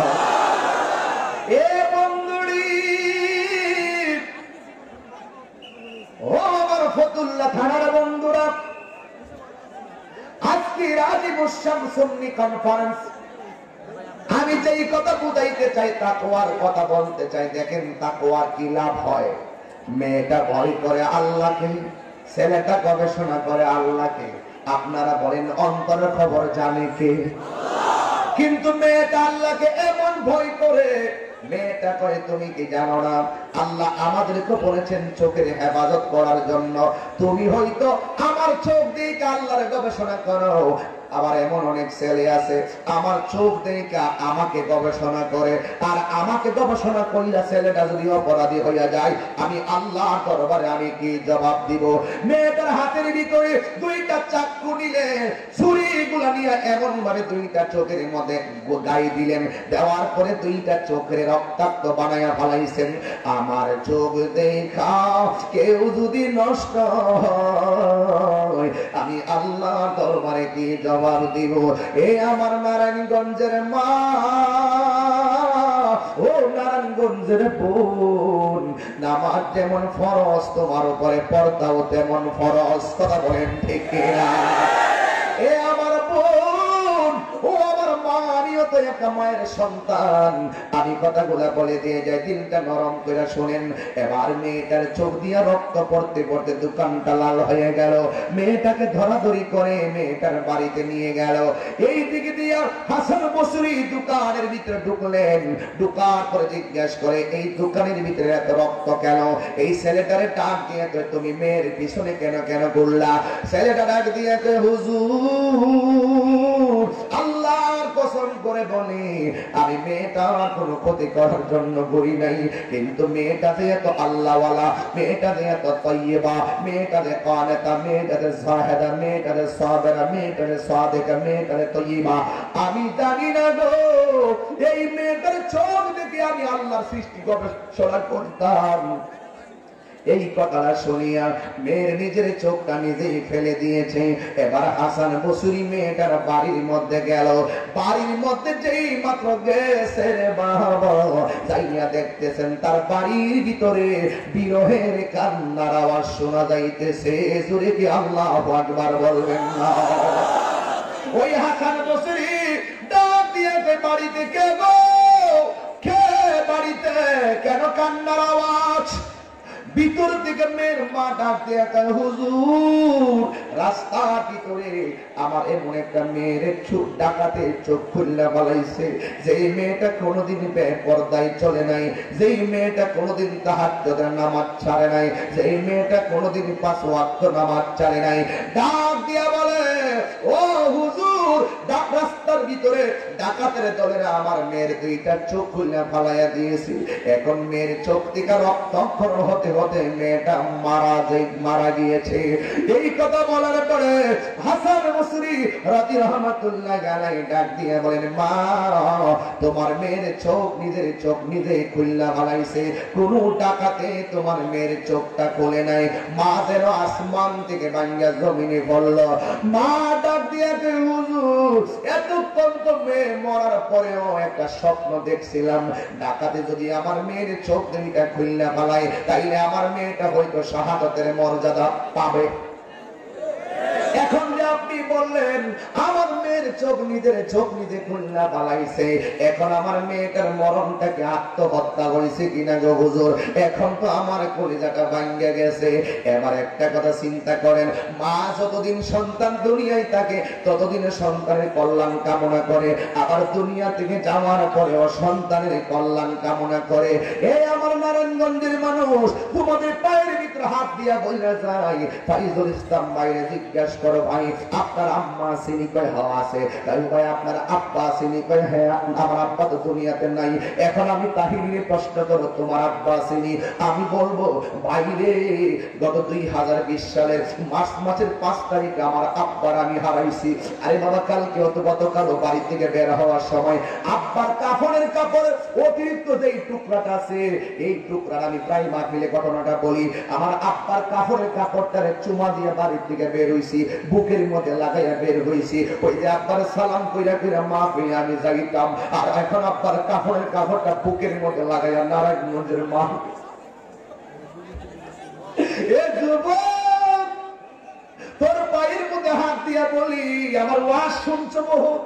এ বন্ধুরি, ও আমার ফতুল্লাহ থানার বন্ধুরা, আজকে রাজিবুস শামস সুন্নি কনফারেন্স, আমি যেই কথা বুঝাইতে চাই তাকওয়ার কথা বলতে চাই। দেখেন তাকওয়ার কি লাভ হয়। মেয়েটা ভয় করে আল্লাহকে, ছেলেটা গবেষণা করে আল্লাহকে। আপনারা বলেন অন্তরের খবর জানে কে? কিন্তু মেয়েটা আল্লাহকে এমন ভয় করে, মেয়েটা কয় তুমি কি জানো না আল্লাহ আমাদেরকে বলেছেন চোখের হেফাজত করার জন্য। তুমি হয়তো আমার চোখ দিয়ে আল্লাহর গবেষণা করো, আবার এমন অনেক ছেলে আছে আমার চোখ দেখা আমাকে গবেষণা করে, আর আমাকে গবেষণা কইরা ছেলেটা যদি অপরাধী হইয়া যায় আমি আল্লাহর দরবারে আমি কি জবাব দিব? মেয়েটার হাতের ভিতরে দুইটা চাকু নিলে ছুরিগুলা নিয়ে এমন ভাবে দুইটা চোখের মধ্যে গাই দিলেন, দেওয়ার পরে দুইটা চোখের রক্তাক্ত বানাইয়া ফেলাইছেন। আমার চোখ দেখা কেউ যদি নষ্ট হয় আমি আল্লাহর দরবারে কি জবাব দিব? এ আমার নারায়ণগঞ্জের মা, ও নারায়ণগঞ্জের বোন, নামাজ যেমন ফরজ তোমার উপরে পর্দাও তেমন ফরজ। কথা বলেন ঠিক কিনা? এ আমার বোন, ও আমার মা, আমিও তো একটা মায়ের সন্তান, আমি কথাগুলা বলে দিয়ে যাই, দিলটা নরম করে শোনেন। এবার মেয়েটার চোখ দিয়া রক্ত পড়তে পড়তে দোকানটা লাল হয়ে গেল। মেয়েটাকে ধরাধরি করে মেয়েটার বাড়িতে নিয়ে গেল। এই দিকে দিয়া হাসান বসরি দোকানের ভিতরে ঢুকলেন, ঢুকার পরে জিজ্ঞাসা করে এই দোকানের ভিতরে এত রক্ত কেন? এই ছেলেটারে ডাক দিয়ে তুমি মেয়ের পিছনে কেন কেন ঘুরলা? ছেলেটা ডাক দিয়ে হুজুর আল্লাহর কসম করে বলি আমি মেয়েটা কোনো ক্ষতি করার জন্য ঘুরি নাই, কিন্তু মেয়েটা যে এত আল্লাহওয়ালা, মেয়েটা যে এত তাইয়্যিবা, মেয়েটা যে কানেতা, মেয়েটা যে জাহেদা, মেয়েটা যে সাবেরা, মেয়েটা যে সাদিকা, মেয়েটা যে তাইয়্যিবা, আমি জানি না গো। এই মেয়েটার চোখ দেখে আমি আল্লাহর সৃষ্টি গবেষণা করতাম। এই কথাটা শুনিয়া মেয়ের নিজের চোখটা নিজেই ফেলে দিয়েছে। এবার হাসান বসরি মেয়েটার বাড়ির মধ্যে গেল। বাড়ির মধ্যে যেই মাত্র গেছে বাবা, যাইয়া দেখতেছেন তার বাড়ির ভিতরে বিরহের কান্নার আওয়াজ শোনা যাইতেছে। জোরে কি আল্লাহু আকবার বলবেন না? ওই হাসান বসরি ডাক দিয়েছে বাড়িতে, কে গো, কে বাড়িতে, কেন কান্নার আওয়াজ? ভিতর থেকে মেয়ের মা ডাক দিয়ে হুজুর রাস্তার ভিতরে আমার এমন একটা মেয়ের চোখ ডাকাতে চোখ খুললা বলাইছে, যেই মেয়েটা কোনোদিন বেপরদায় চলে নাই, যেই মেয়েটা কোনোদিন তাহাজ্জুদের নামাজ ছাড়ে নাই, যেই মেয়েটা কোনোদিন 5 ওয়াক্ত নামাজ ছাড়ে নাই, ডাক দিয়া বলে ও হুজুর রাস্তার ভিতরে ডাকাতের দলেরা আমার মেয়ের দুইটা চোখ খুললা ফালাইয়া দিয়েছি। এখন মেয়ের চোখ থেকে রক্তক্ষরণ হতে হতে মেয়েটা মারা গিয়েছে। এই কথা বলার পরে হাসান বসরি রাদিয়াল্লাহু আলাইহি ডাক দিয়ে বলেন, মা তোমার মেয়ের চোখ নিজের চোখ নিজে খুললা ফেলাইছে, কোন ডাকাতে তোমার মেয়ের চোখটা খুলে নাই। মা যেন আসমান থেকে ভাঙা জমিনে পড়ল। মা ডাক দিয়ে হুজুর এতক্ষণ তো মেয়ে মরার পরেও একটা স্বপ্ন দেখছিলাম, ডাকাতে যদি আমার মেয়ের চোখ দুইটা খুললা ফেলায় তাইলে আমার মেয়েটা হয়তো শাহাদাতের মর্যাদা পাবে। এখন যে আপনি বললেন আমার মেয়ের চোখ নিজের চোখ নিজে খুলনা পালাইছে, এখন আমার মেয়েটার মরণটাকে আত্মহত্যা করেছে কিনা গো হুজুর? এখন তো আমার কলিজাটা ভাঙ্গে গেছে। এবার একটা কথা চিন্তা করেন, মা যতদিন সন্তান দুনিয়ায় থাকে ততদিন সন্তানের কল্যাণ কামনা করে, আবার দুনিয়া থেকে যাওয়ার পরেও সন্তানের কল্যাণ কামনা করে। এই আমার নারায়ণগঞ্জের মানুষ তোমাদের পায়ের ভিতরে হাত দিয়া বইলা যায়, ফাইজুল ইসলাম ভাইরে জিজ্ঞাসা করো ভাই আপনার আম্মা চিনি কয়? হওয়া আছে। তাই ভাই আপনার আব্বা চিনি কয়? হ্যাঁ আমার আব্বা তো দুনিয়াতে নাই। এখন আমি তাহিরিরে প্রশ্ন করো তোমার আব্বা চিনি? আমি বলবো বাইরে গত 2020 সালের মার্চ মাসের 5 তারিখে আমার আব্বার আমি হারাইছি। আরে বাবা কালকে অত গতকালও বাড়ি থেকে বের হওয়ার সময় আব্বার কাফনের কাপড়ের অতিরিক্ত যে টুকরাটা আছে এই টুকরাটা আমি প্রায় মাহফিলে ঘটনাটা বলি। আমার আব্বার কাফনের কাপড়টারে চুমা দিয়ে বাড়ির থেকে বের হইছি, বুকের মধ্যে লাগাইয়া বের হইছি। ওই যে আব্বার সালাম কইরা কইরা মাহফিলে আমি যাইতাম, আর এখন আব্বার কাফনের কাপড়টা বুকের মধ্যে লাগাইয়া নারায়ণগঞ্জের মা। এ যুবক তোর পায়ের মধ্যে হাত দিয়া বলি আমার ওয়াজ শুনছো বহুত?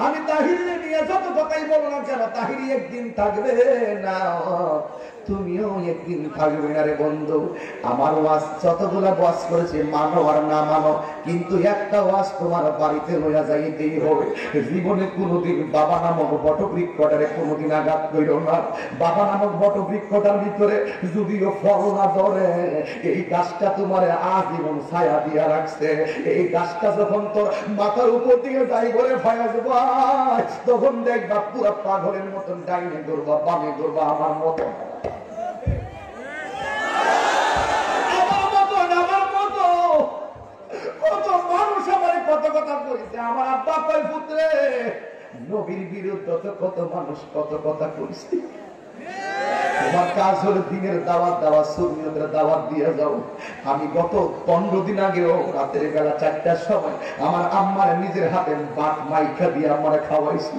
আমি তাহিরে নিয়ে যত কথাই বলো না কেন, তাহিরি একদিন থাকবে না। তুমিও একদিন থাকবে না রে বন্ধু। আমার ওয়াজ যতগুলা ওয়াজ করেছে মানো আর না মানো, কিন্তু একটা ওয়াজ তোমার বাড়িতে লইয়া যাইতেই হবে। জীবনে কোনোদিন বাবা নামক বটবৃক্ষটারে কোনোদিন আঘাত কইরো না। বাবা নামক বটবৃক্ষটার ভিতরে যদিও ফল না ধরে, এই গাছটা তোমার আজীবন ছায়া দিয়া রাখছে। এই গাছটা যখন তোর মাথার উপর দিয়ে যাই বলে ফায়াজ ভাই, তখন দেখবা পুরো পাগলের মতন ডাইনে করবা বামে করবা আমার মতো। কত মানুষ আমার কত কথা কইছে, আমার আব্বা কয় পুত্রে নবীর বিরুদ্ধে তো কত মানুষ কত কথা কইছে। তোমার কাজ হলো দিনের দাওয়াত দেওয়া, সুন্নতের দাওয়াত দিয়ে যাও। আমি গত 15 দিন আগেও রাতের বেলা 4টার সময় আমার আম্মার নিজের হাতে বাট মাইখা দিয়ে আমারে খাওয়াইছি।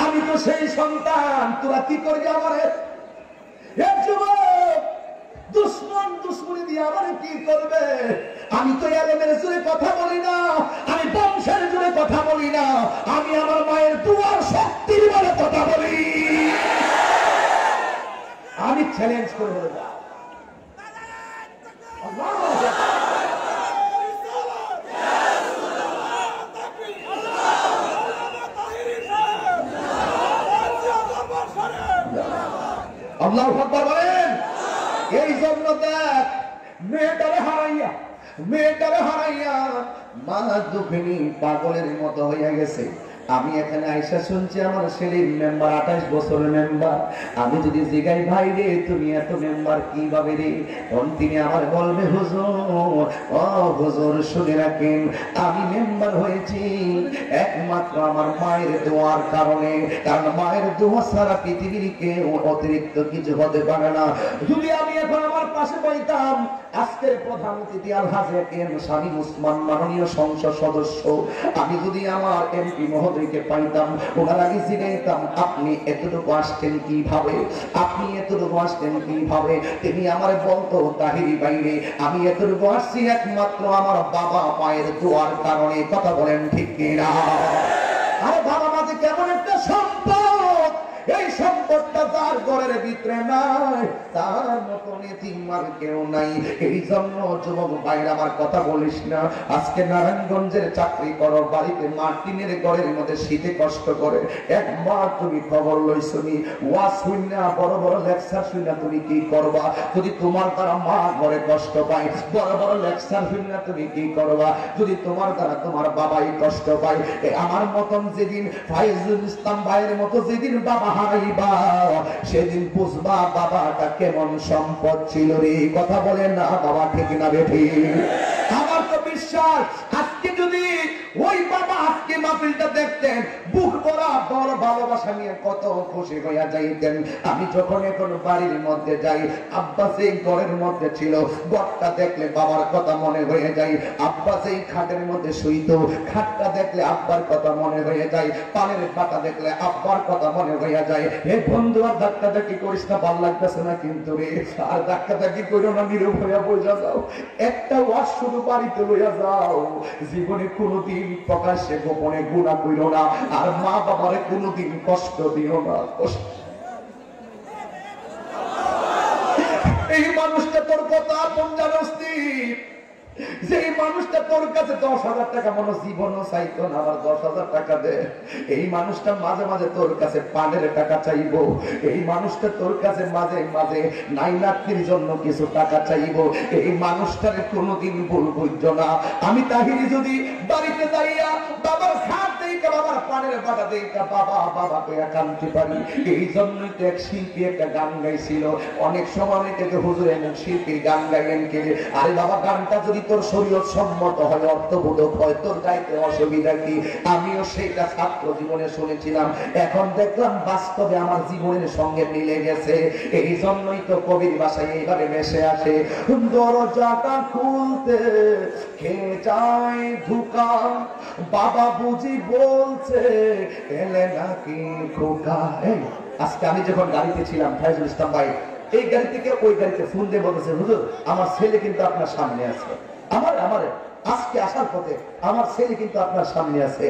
আমি তো সেই সন্তান, তোরা কি করবি আমারে? দুশ্মন দুশ্মনী দিয়ে আমারে কি করবে? আমি তো এলেমের জোরে কথা বলি না, আমি বংশের জোরে কথা বলি না, আমি আমার মায়ের দুয়ার শক্তির বলে কথা বলি। আমি চ্যালেঞ্জ করে বলে দাও, আল্লাহু আকবার বলেন। এই জন্য দেখ মেয়েটারে হারাইয়া মা দুঃখিনী পাগলের মতো হইয়া গেছে। আমি এখানে আইসা শুনছি আমার ছেলের মেম্বার 28 বছরের মেম্বার। আমি যদি জিগাই ভাই রে তুমি এত মেম্বার কিভাবে রে, তখন তিনি আমার বলবে হুজুর, ও হুজুর শুনে রাখেন, আমি মেম্বার হয়েছি একমাত্র আমার মায়ের দোয়ার কারণে। কারণ মায়ের দোয়া ছাড়া পৃথিবীর কেউ অতিরিক্ত কিছু হতে পারে না। যদি আমি এখন আমার পাশে পাইতাম আজকের প্রধান অতিথি আলহাজ এম শামীম ওসমান মাননীয় সংসদ সদস্য, আমি যদি আমার এমপি মহোদয়কে পাইতাম, ওনার আগে জিজ্ঞাসা আপনি এতটুকু আসছেন কিভাবে, আপনি এতটুকু আসছেন কিভাবে, তিনি আমার বলতো তাহিরি বাইরে আমি এতটুকু আসছি একমাত্র আমার বাবা মায়ের দোয়ার কারণে। কথা বলেন ঠিক কিনা? আরে বাবা মা যে কেমন একটা সম্পদ, এই সম্পদটা তার ঘরের ভিতরে নাই, তার মতন এতিম আর কেউ নাই। এই জন্য যুবক ভাইরা আমার কথা বলিস না। আজকে নারায়ণগঞ্জের চাকরি করো, বাড়িতে মার্টিনের ঘরের মধ্যে শীতে কষ্ট করে, একবার তুমি খবর লইছনি ওয়াজ শুননা, বড় বড় লেকচার শুননা, তুমি কি করবা? যদি তোমার দ্বারা মা ঘরে কষ্ট পায়, বড় বড় লেকচার শুননা তুমি কি করবা? যদি তোমার দ্বারা তোমার বাবাই কষ্ট পায়, আমার মতন যেদিন ফাইজুল ইসলাম ভাইয়ের মতো যেদিন বাবা হারাইবা, সেদিন বুঝবা বাবাটা কেমন সম্পদ ছিল রে। কথা বলেন না বাবা ঠিক না বেঠি? আমার তো বিশ্বাস আজকে যদি ওই বাবা আজকে মাহফিলটা দেখতেন, বুক ভরা বড় ভালোবাসা নিয়ে কত খুশি হইয়া যাইতেন। আমি যখন এখন বাড়ির মধ্যে যাই, আব্বা সেই ঘরের মধ্যে ছিল, ঘরটা দেখলে বাবার কথা মনে হয়ে যায়। আব্বা সেই খাটের মধ্যে শুইত, খাটটা দেখলে আব্বার কথা মনে হয়ে যায়। পানের পাতা দেখলে আব্বার কথা মনে হইয়া যায়। হে বন্ধু, আর ধাক্কাধাক্কি করিস না, ভাল লাগতেছে না কিন্তু রে, আর ধাক্কাধাক্কি করো না, নীরব হইয়া বোঝা যাও। একটা ওয়াজ শুধু বাড়িতে লইয়া যাও, জীবনে কোনোদিন প্রকাশ্যে গোপনে গুনাহ কইরো না, আর মা বাবারে কোনোদিন কষ্ট দিও না। এই মানুষটা তোর কথা আপন জানোস নি, যে মানুষটা তোর কাছে 10,000 টাকা মনে জীবনও চাইতো না, আবার 10,000 টাকা দে। এই মানুষটা মাঝে মাঝে তোর কাছে পানের টাকা চাইবো, এই মানুষটা তোর কাছে মাঝে মাঝে নাইলাতির জন্য কিছু টাকা চাইবো। এই মানুষটারে কোনোদিন ভুল বুঝছো না। আমি তাহিরি যদি বাড়িতে যাইয়া বাবার খাট দেইকা, বাবার পানের বাটা দেইকা বাবা বাবা কইয়া কাঁদতে পারি। এই জন্যই তো এক শিল্পী একটা গান গাইছিল, অনেক সময় অনেকে হুজুর এমন শিল্পী গান গাইলেন কে, আরে বাবা গানটা যদি তোর শরীয়ত সম্মত হয়, অর্থবোধক হয়, তোর গাইতে অসুবিধা কি? আমিও সেইটা ছাত্র জীবনে শুনেছিলাম, এখন দেখলাম বাস্তবে আমার জীবনের সঙ্গে মিলে গেছে। এই জন্যই তো কবির ভাষায় এইভাবে ভেসে আসে, দরজাটা খুলতে খেয়ে যায় ধোঁকা, বাবা বুঝি বলছে এলে নাকি খোকা। আজকে আমি যখন গাড়িতে ছিলাম, ফাইজুল ইসলাম ভাই এই গাড়ি থেকে ওই গাড়িতে ফোন দিয়ে বলতেছে, হুজুর আমার ছেলে কিন্তু আপনার সামনে আছে, আমার আজকে আসার পথে আমার ছেলে কিন্তু আপনার সামনে আছে।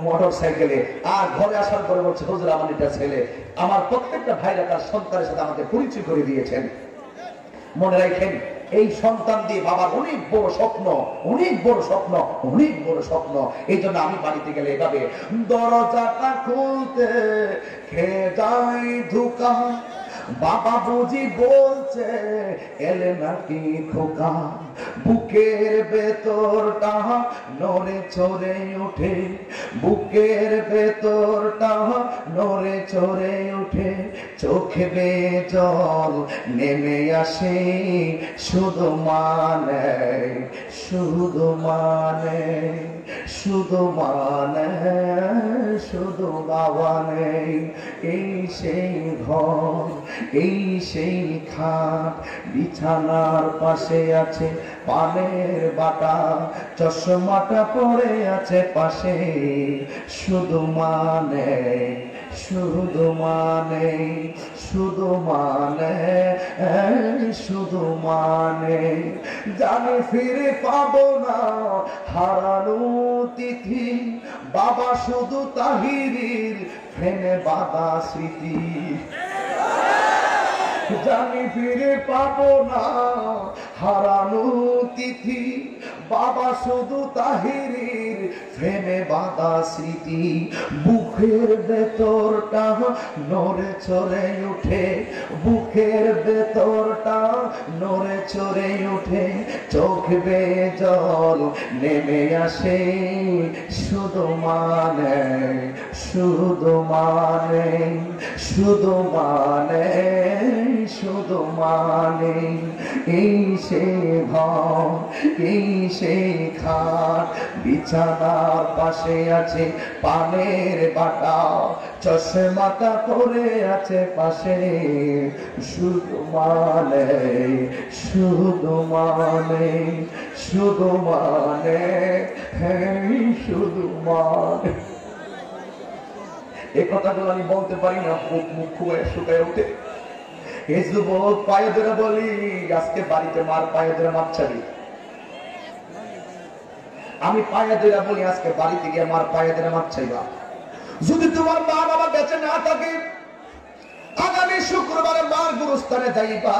মোটর সাইকেলে, আর ঘরে আসার পরে বলছে হুজুর আমার এটা ছেলে। আমার প্রত্যেকটা ভাইরা তার সন্তানের সাথে আমাকে পরিচয় করে দিয়েছেন। মনে রাখেন, এই সন্তান দিয়ে বাবার অনেক বড় স্বপ্ন, অনেক বড় স্বপ্ন, অনেক বড় স্বপ্ন। এই জন্য আমি বাড়িতে গেলে এভাবে দরজাটা খুলতে খেয়ে যাই ধোকা, বাবা বুঝি বলছে এলে নাকি খোকা, বুকের ভেতরটা নড়ে চড়ে ওঠে, বুকের ভেতরটা নড়ে চড়ে ওঠে, চোখে বেয়ে জল নেমে আসে, শুধু মানে, শুধু মানে, শুধু মানে, শুধু বাবা নেই। এই সেই ঘর, এই সেই খাট, বিছানার পাশে আছে পানের বাটা, চশমাটা পড়ে আছে পাশে, শুধু মানে, শুধু মানে, শুধু মানে, শুধু মানে। জানি ফিরে পাবো না হারানো তিথি, বাবা শুধু তাহিরির ফেনে বাঁধা স্মৃতি। জানি ফিরে পাবো না হারানো তিথি, বাবা শুধু তাহিরির ফেনে বাঁধা স্মৃতি। বুকের ভেতরটা নড়ে চড়ে ওঠে, বুকের ভেতরটা নড়ে চড়ে ওঠে, চোখ বেয়ে জল নেমে আসে, শুধু মানে, শুধু মানে, শুধু মানে, শুধু মানে। এই সেই ঘর, এই সেই খাট, বিছানার পাশে আছে পানের বাটা, চশমাটা পরে আছে পাশে, শুধু মানে, শুধু মানে, শুধু মানে, হ্যাঁ শুধু মানে। এই কথাগুলো আমি বলতে পারি না, মুখ খুঁয়ে শুকায় ওঠে। এই যুবক পায়ে ধরে বলি, আজকে বাড়িতে মার পায়ে ধরে মাপ চাবি। আমি পায়ে ধরে বলি, আজকে বাড়িতে গিয়ে মার পায়ে ধরে মাপ চাইবা। যদি তোমার মা বাবা বেঁচে না থাকে, আগামী শুক্রবারে মার গুরুস্থানে যাইবা,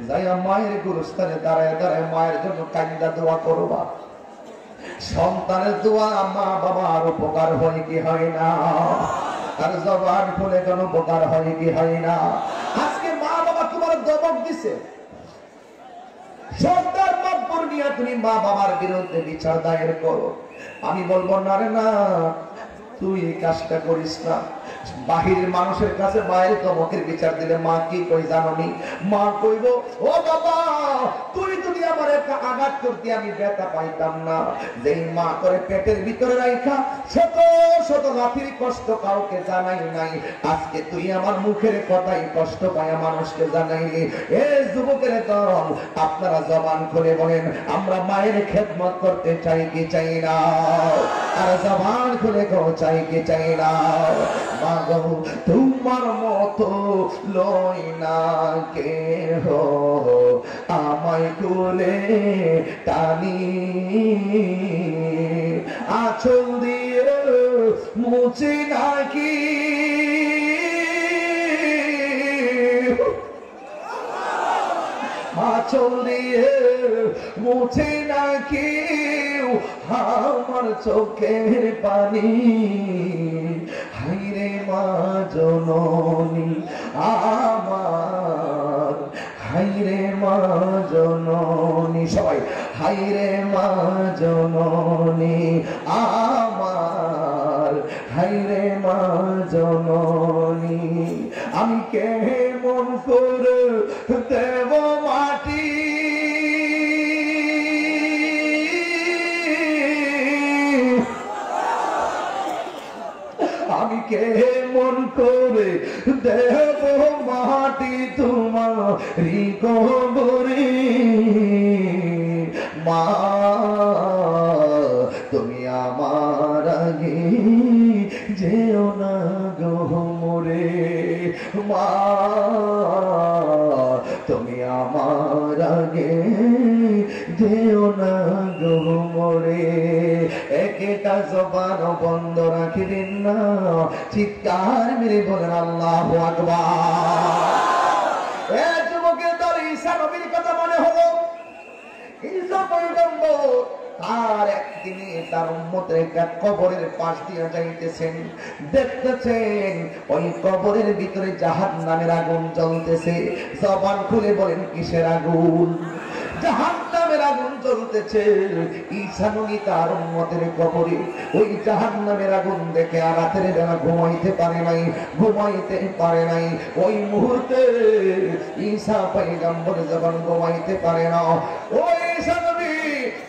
যাইয়া মায়ের গুরুস্থানে দাঁড়ায় দাঁড়ায় মায়ের জন্য কান্দা দোয়া করবা। সন্তানের দোয়া মা বাবার উপকার হয় কি হয় না? আর জবান খুলে কোন উপকার হয় কি হয় না? আজকে মা বাবা তোমার দমক দিছে, সন্তান মাপর নিয়ে তুমি মা বাবার বিরুদ্ধে বিচার দায়ের করো। আমি বলবো না রে না, তুই এই কাজটা করিস না। বাহিরের মানুষের কাছে মায়ের দমকের বিচার দিলে মা কি কই জানোনি? মা কইব, ও বাবা তুই যদি আমার একটা আঘাত করতে আমি ব্যথা পাইতাম না। যেই মা করে পেটের ভিতরে রাখা শত শত লাঠির কষ্ট কাউকে জানাই নাই, আজকে তুই আমার মুখের কথাই কষ্ট পায় মানুষকে জানাইলি। এ যুবকের দল, আপনারা জবান খুলে বলেন, আমরা মায়ের খেদমত করতে চাই কি চাই না? আর জবান খুলে কেউ চাই কি চাই না? মাগো তোমার মতো লই না কেহ, আমায় কোলে টানি, আঁচল দিয়ে মুছে নাকি, আঁচল দিয়ে মুছে নাকি আমার চোখের পানি। হাইরে মা জননী আমার, হাইরে মা জননী, সবাই হাইরে মা জননী আমার, হাইরে মা জননী। আমি কেমন করে দেব মাটি, আমি কেমন করে দেব মাটি তোমারি কবরে। মা তুমি আমার আগে যেও না গো মোরে, মা তুমি আমার আগে যেও না গো মোরে, একটা জবান বন্ধ রাখিবেন না, চিৎকার মেরে বলেন আল্লাহু আকবার। এ যুবকের দল, ঈসা নবীর কথা মনে হলো। ঈসা পয়গম্বর আর একদিনে তার উম্মতের একটা কবরের পাশ দিয়ে যাইতেছেন, দেখতেছেন ওই কবরের ভিতরে জাহান্নামের আগুন জ্বলতেছে। জবান খুলে বলেন কিসের আগুন? জাহান্নামের আগুন জ্বলতেছে। ঈসা নবী তার উম্মতের কবরে ওই জাহান্নামের আগুন দেখে আর রাতের বেলা ঘুমাইতে পারে নাই। ওই মুহূর্তে ঈসা পয়গম্বর যখন ঘুমাইতে পারে না, ওই ঈসা নবী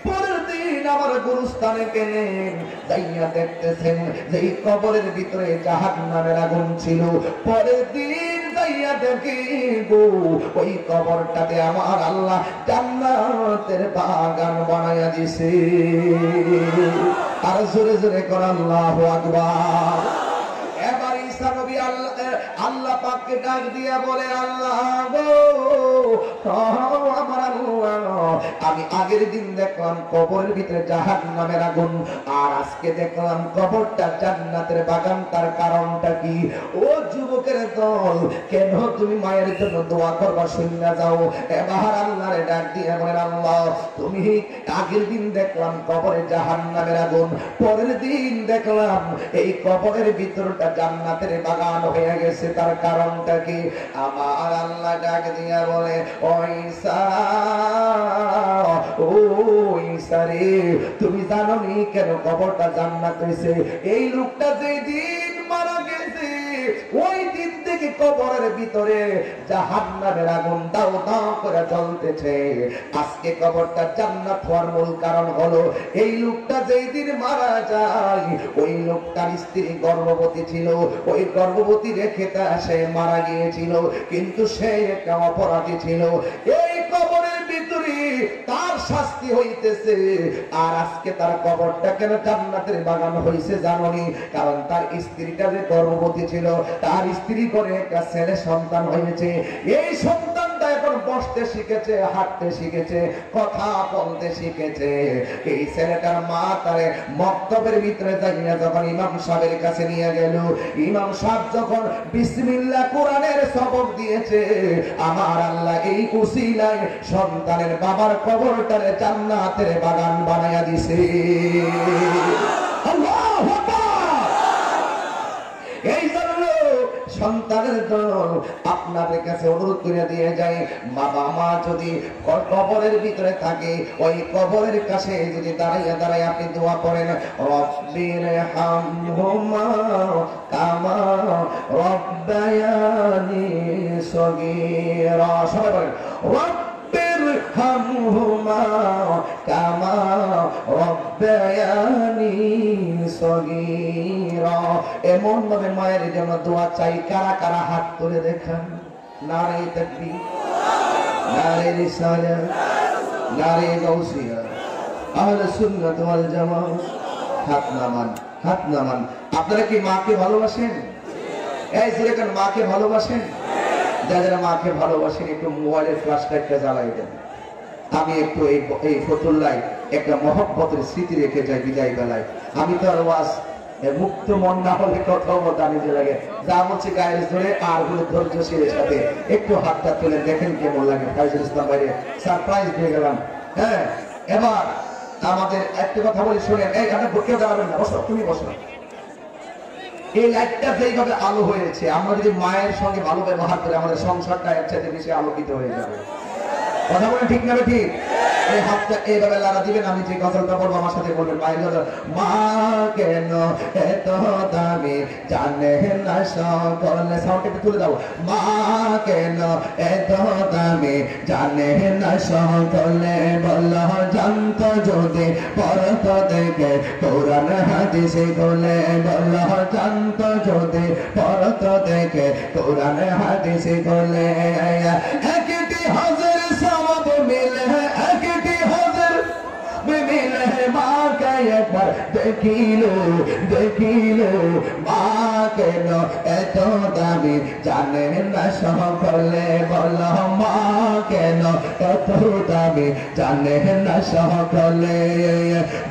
পরের দিন আমার গুরুস্থানে গেলেন, যাইয়া দেখতেছেন যে এই কবরের ভিতরে জাহান্নামের আগুন ছিল। পরের দিন যাইয়া দেখি গো, ওই কবরটাতে আমার আল্লাহ জান্নাতের বাগান বানাইয়া দিছে। আর জোরে জোরে কর আল্লাহু আকবার। এবার ঈসা নবী আল্লাহ পাককে ডাক দিয়া বলে, আল্লাহ গো, আমার আল্লাহ, আমি আগের দিন দেখলাম কবরের ভিতরে জাহান্নামের আগুন, আর আজকে দেখলাম কবরটা জান্নাতের বাগান, তার কারণটা কি? ও যুবকের দল, কেন তুমি মায়ের জন্য দোয়া করবা শুননা যাও? এবার আল্লাহরে ডাক দিয়া বলেন, আল্লাহ, তুমি আগের দিন দেখলাম কবরে জাহান্নামের আগুন, পরের দিন দেখলাম এই কবরের ভিতরটা জান্নাতের বাগান হয়ে গেছে, তার কারণটা কি? আমার আল্লাহ ডাক দিয়া বলে, ও ঈসা, ও ঈসা রে, তুমি জানো নি কেন কবরটা জান্নাত হয়েছে? এই লোকটা যেদিন মারা গেছে ওই দিন থেকে কবরের ভিতরে জাহান্নামের আগুন দাও দাও করে জ্বলতেছে। আজকে কবরটা জান্নাত হওয়ার মূল কারণ হলো এই লোকটা যেদিন মারা যায় ওই লোকটার স্ত্রী গর্ভবতী ছিল, ওই গর্ভবতী রেখে সে মারা গিয়েছিল, কিন্তু সে একটা অপরাধী ছিল। এই কবরের ভিতরে তার শাস্তি হইতেছে। আর আজকে তার কবরটা কেন জান্নাতের বাগান হইছে জানোনি? কারণ তার স্ত্রীটা যে গর্ভবতী ছিল, তার স্ত্রী করে একটা ছেলে সন্তান হয়েছে। এই সন্তানটা এখন বসতে শিখেছে, হাঁটতে শিখেছে, কথা বলতে শিখেছে। এই ছেলেটার মা তারে মক্তবের ভিতরে যাইয়া যখন ইমাম সাহেবের কাছে নিয়ে গেল, ইমাম সাহেব যখন বিসমিল্লাহ কোরআনের সবক দিয়েছে, আমার আল্লাহ এই উসিলায় সন্তানের বাবার কবরটারে জান্নাতের বাগান বানায়া দিছে। আল্লাহু আকবার। এই জন্য সন্তানের দল আপনাদের কাছে অনুরোধ করে দিয়ে যায়, বাবা মা যদি কবরের ভিতরে থাকে, ওই কবরের কাছে যদি দাঁড়াইয়া দাঁড়াইয়া আপনি দোয়া করেন, রব্বির হামহুমা কামা রব্বায়ানি সগীরা। সবাই বলেন, রব্বির হামহুমা কামা রব্বায়ানি সগীরা। এমন ভাবে মায়ের জন্য দোয়া চাই। কারা কারা হাত তুলে দেখান? নারে তাকবীর, নারে রিসালাত, নারে গাউসিয়া, আহলে সুন্নাত ওয়াল জামাত। হাত নামান, হাত নামান। আপনারা কি মাকে ভালোবাসেন? এই যেরকম মাকে ভালোবাসেন, যারা মাকে ভালোবাসেন একটু মোবাইলের ফ্ল্যাশ লাইটটা জ্বালাই দেন। আমি একটু এই ফতুল্লায় একটা মহব্বতের স্মৃতি রেখে যাই বিদায় বেলায়। আমি তো আর ওয়াজ মুক্ত মন না হলে কথা বলতে আমি যে লাগে যা বলছি গায়ের ধরে আর গুলো ধৈর্যশীলের সাথে একটু হাতটা তুলে দেখেন কেমন লাগে। ফাইজুল ইসলাম বাইরে সারপ্রাইজ দিয়ে গেলাম। হ্যাঁ, এবার আমাদের একটা কথা বলি শুনেন। এই আমরা কেউ দাঁড়াবেন না, বসো, তুমি বসো। এই লাইটটা যেইভাবে আলো হয়েছে, আমরা যদি মায়ের সঙ্গে ভালো ব্যবহার করে আমাদের সংসারটা এর চাইতে বেশি আলোকিত হয়ে যাবে। কথা বলেন ঠিক না ঠিক? এই হাতটা এইভাবে লাগা দিবেন। আমি যে গজলটা বলবো আমার সাথে বলবেন, মায়ের গজল। মা কেন এত দামি জানে না সকলে। সাউন্ড একটু তুলে দাও। মা কেন এত দামি জানে না সকলে, বল জানতো যদি পরত দেখে কোরআন হাদিসে গোলে, বল জানতো যদি পরত দেখে কোরআন হাদিসে গোলে। একটি হাজার সওয়াব মিলে, একটি হাজার মিলে, মা কে একবার দেখিলো দেখিলো, মা কেন এত দামি জানে না সকলে বলো মা কেন এত দামি জানে না সকলে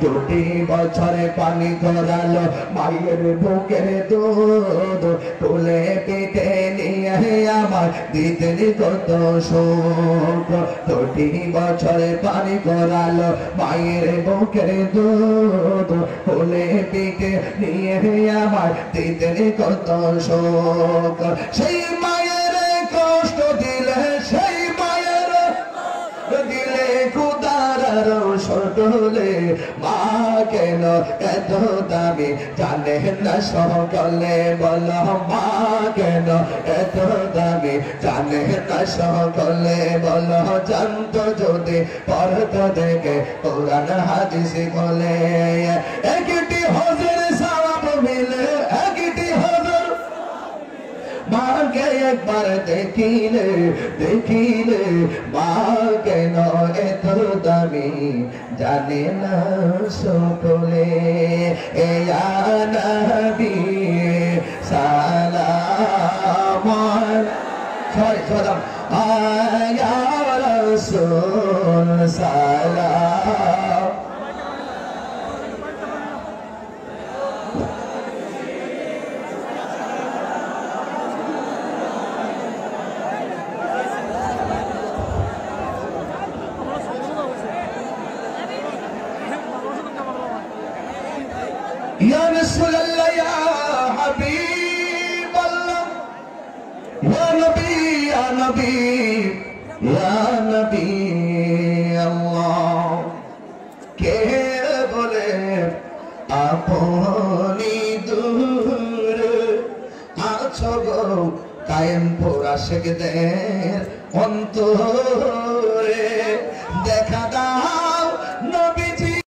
2 বছরে পানি করালো মায়ের বুকের দুধ তুলে পিঠে নিয়ে আমার দিতেন কত সুখ 2 বছরে পানি করালো মায়ের বুকের দুধ তুলে পিঠে নিয়ে আমার দিতেন কত সুখ সেই মায়ের কষ্ট দিলে সেই মায়ের দিলে খুদার সটলে মা কেন এত দামি জানে না সকলে বলো মা কেন এত দামি জানে না সকলে বলো জানতো যদি পড়তো দেখে কোরআন হাদিস বলে একটি হজের সওয়াব মিলে একটি হজর মাকে একবার দেখিলে দেখিলে মা কেন এত দামি জানে না সকলে এ নবী সালাম সালাম আয়া রাসূল সালাম يا رسول الله يا حبيب الله يا نبي يا نبي يا نبي الله কে বলে আপনি দূর আছো গো কায়েমপুর আশিকদের অন্তরে দেখা দাও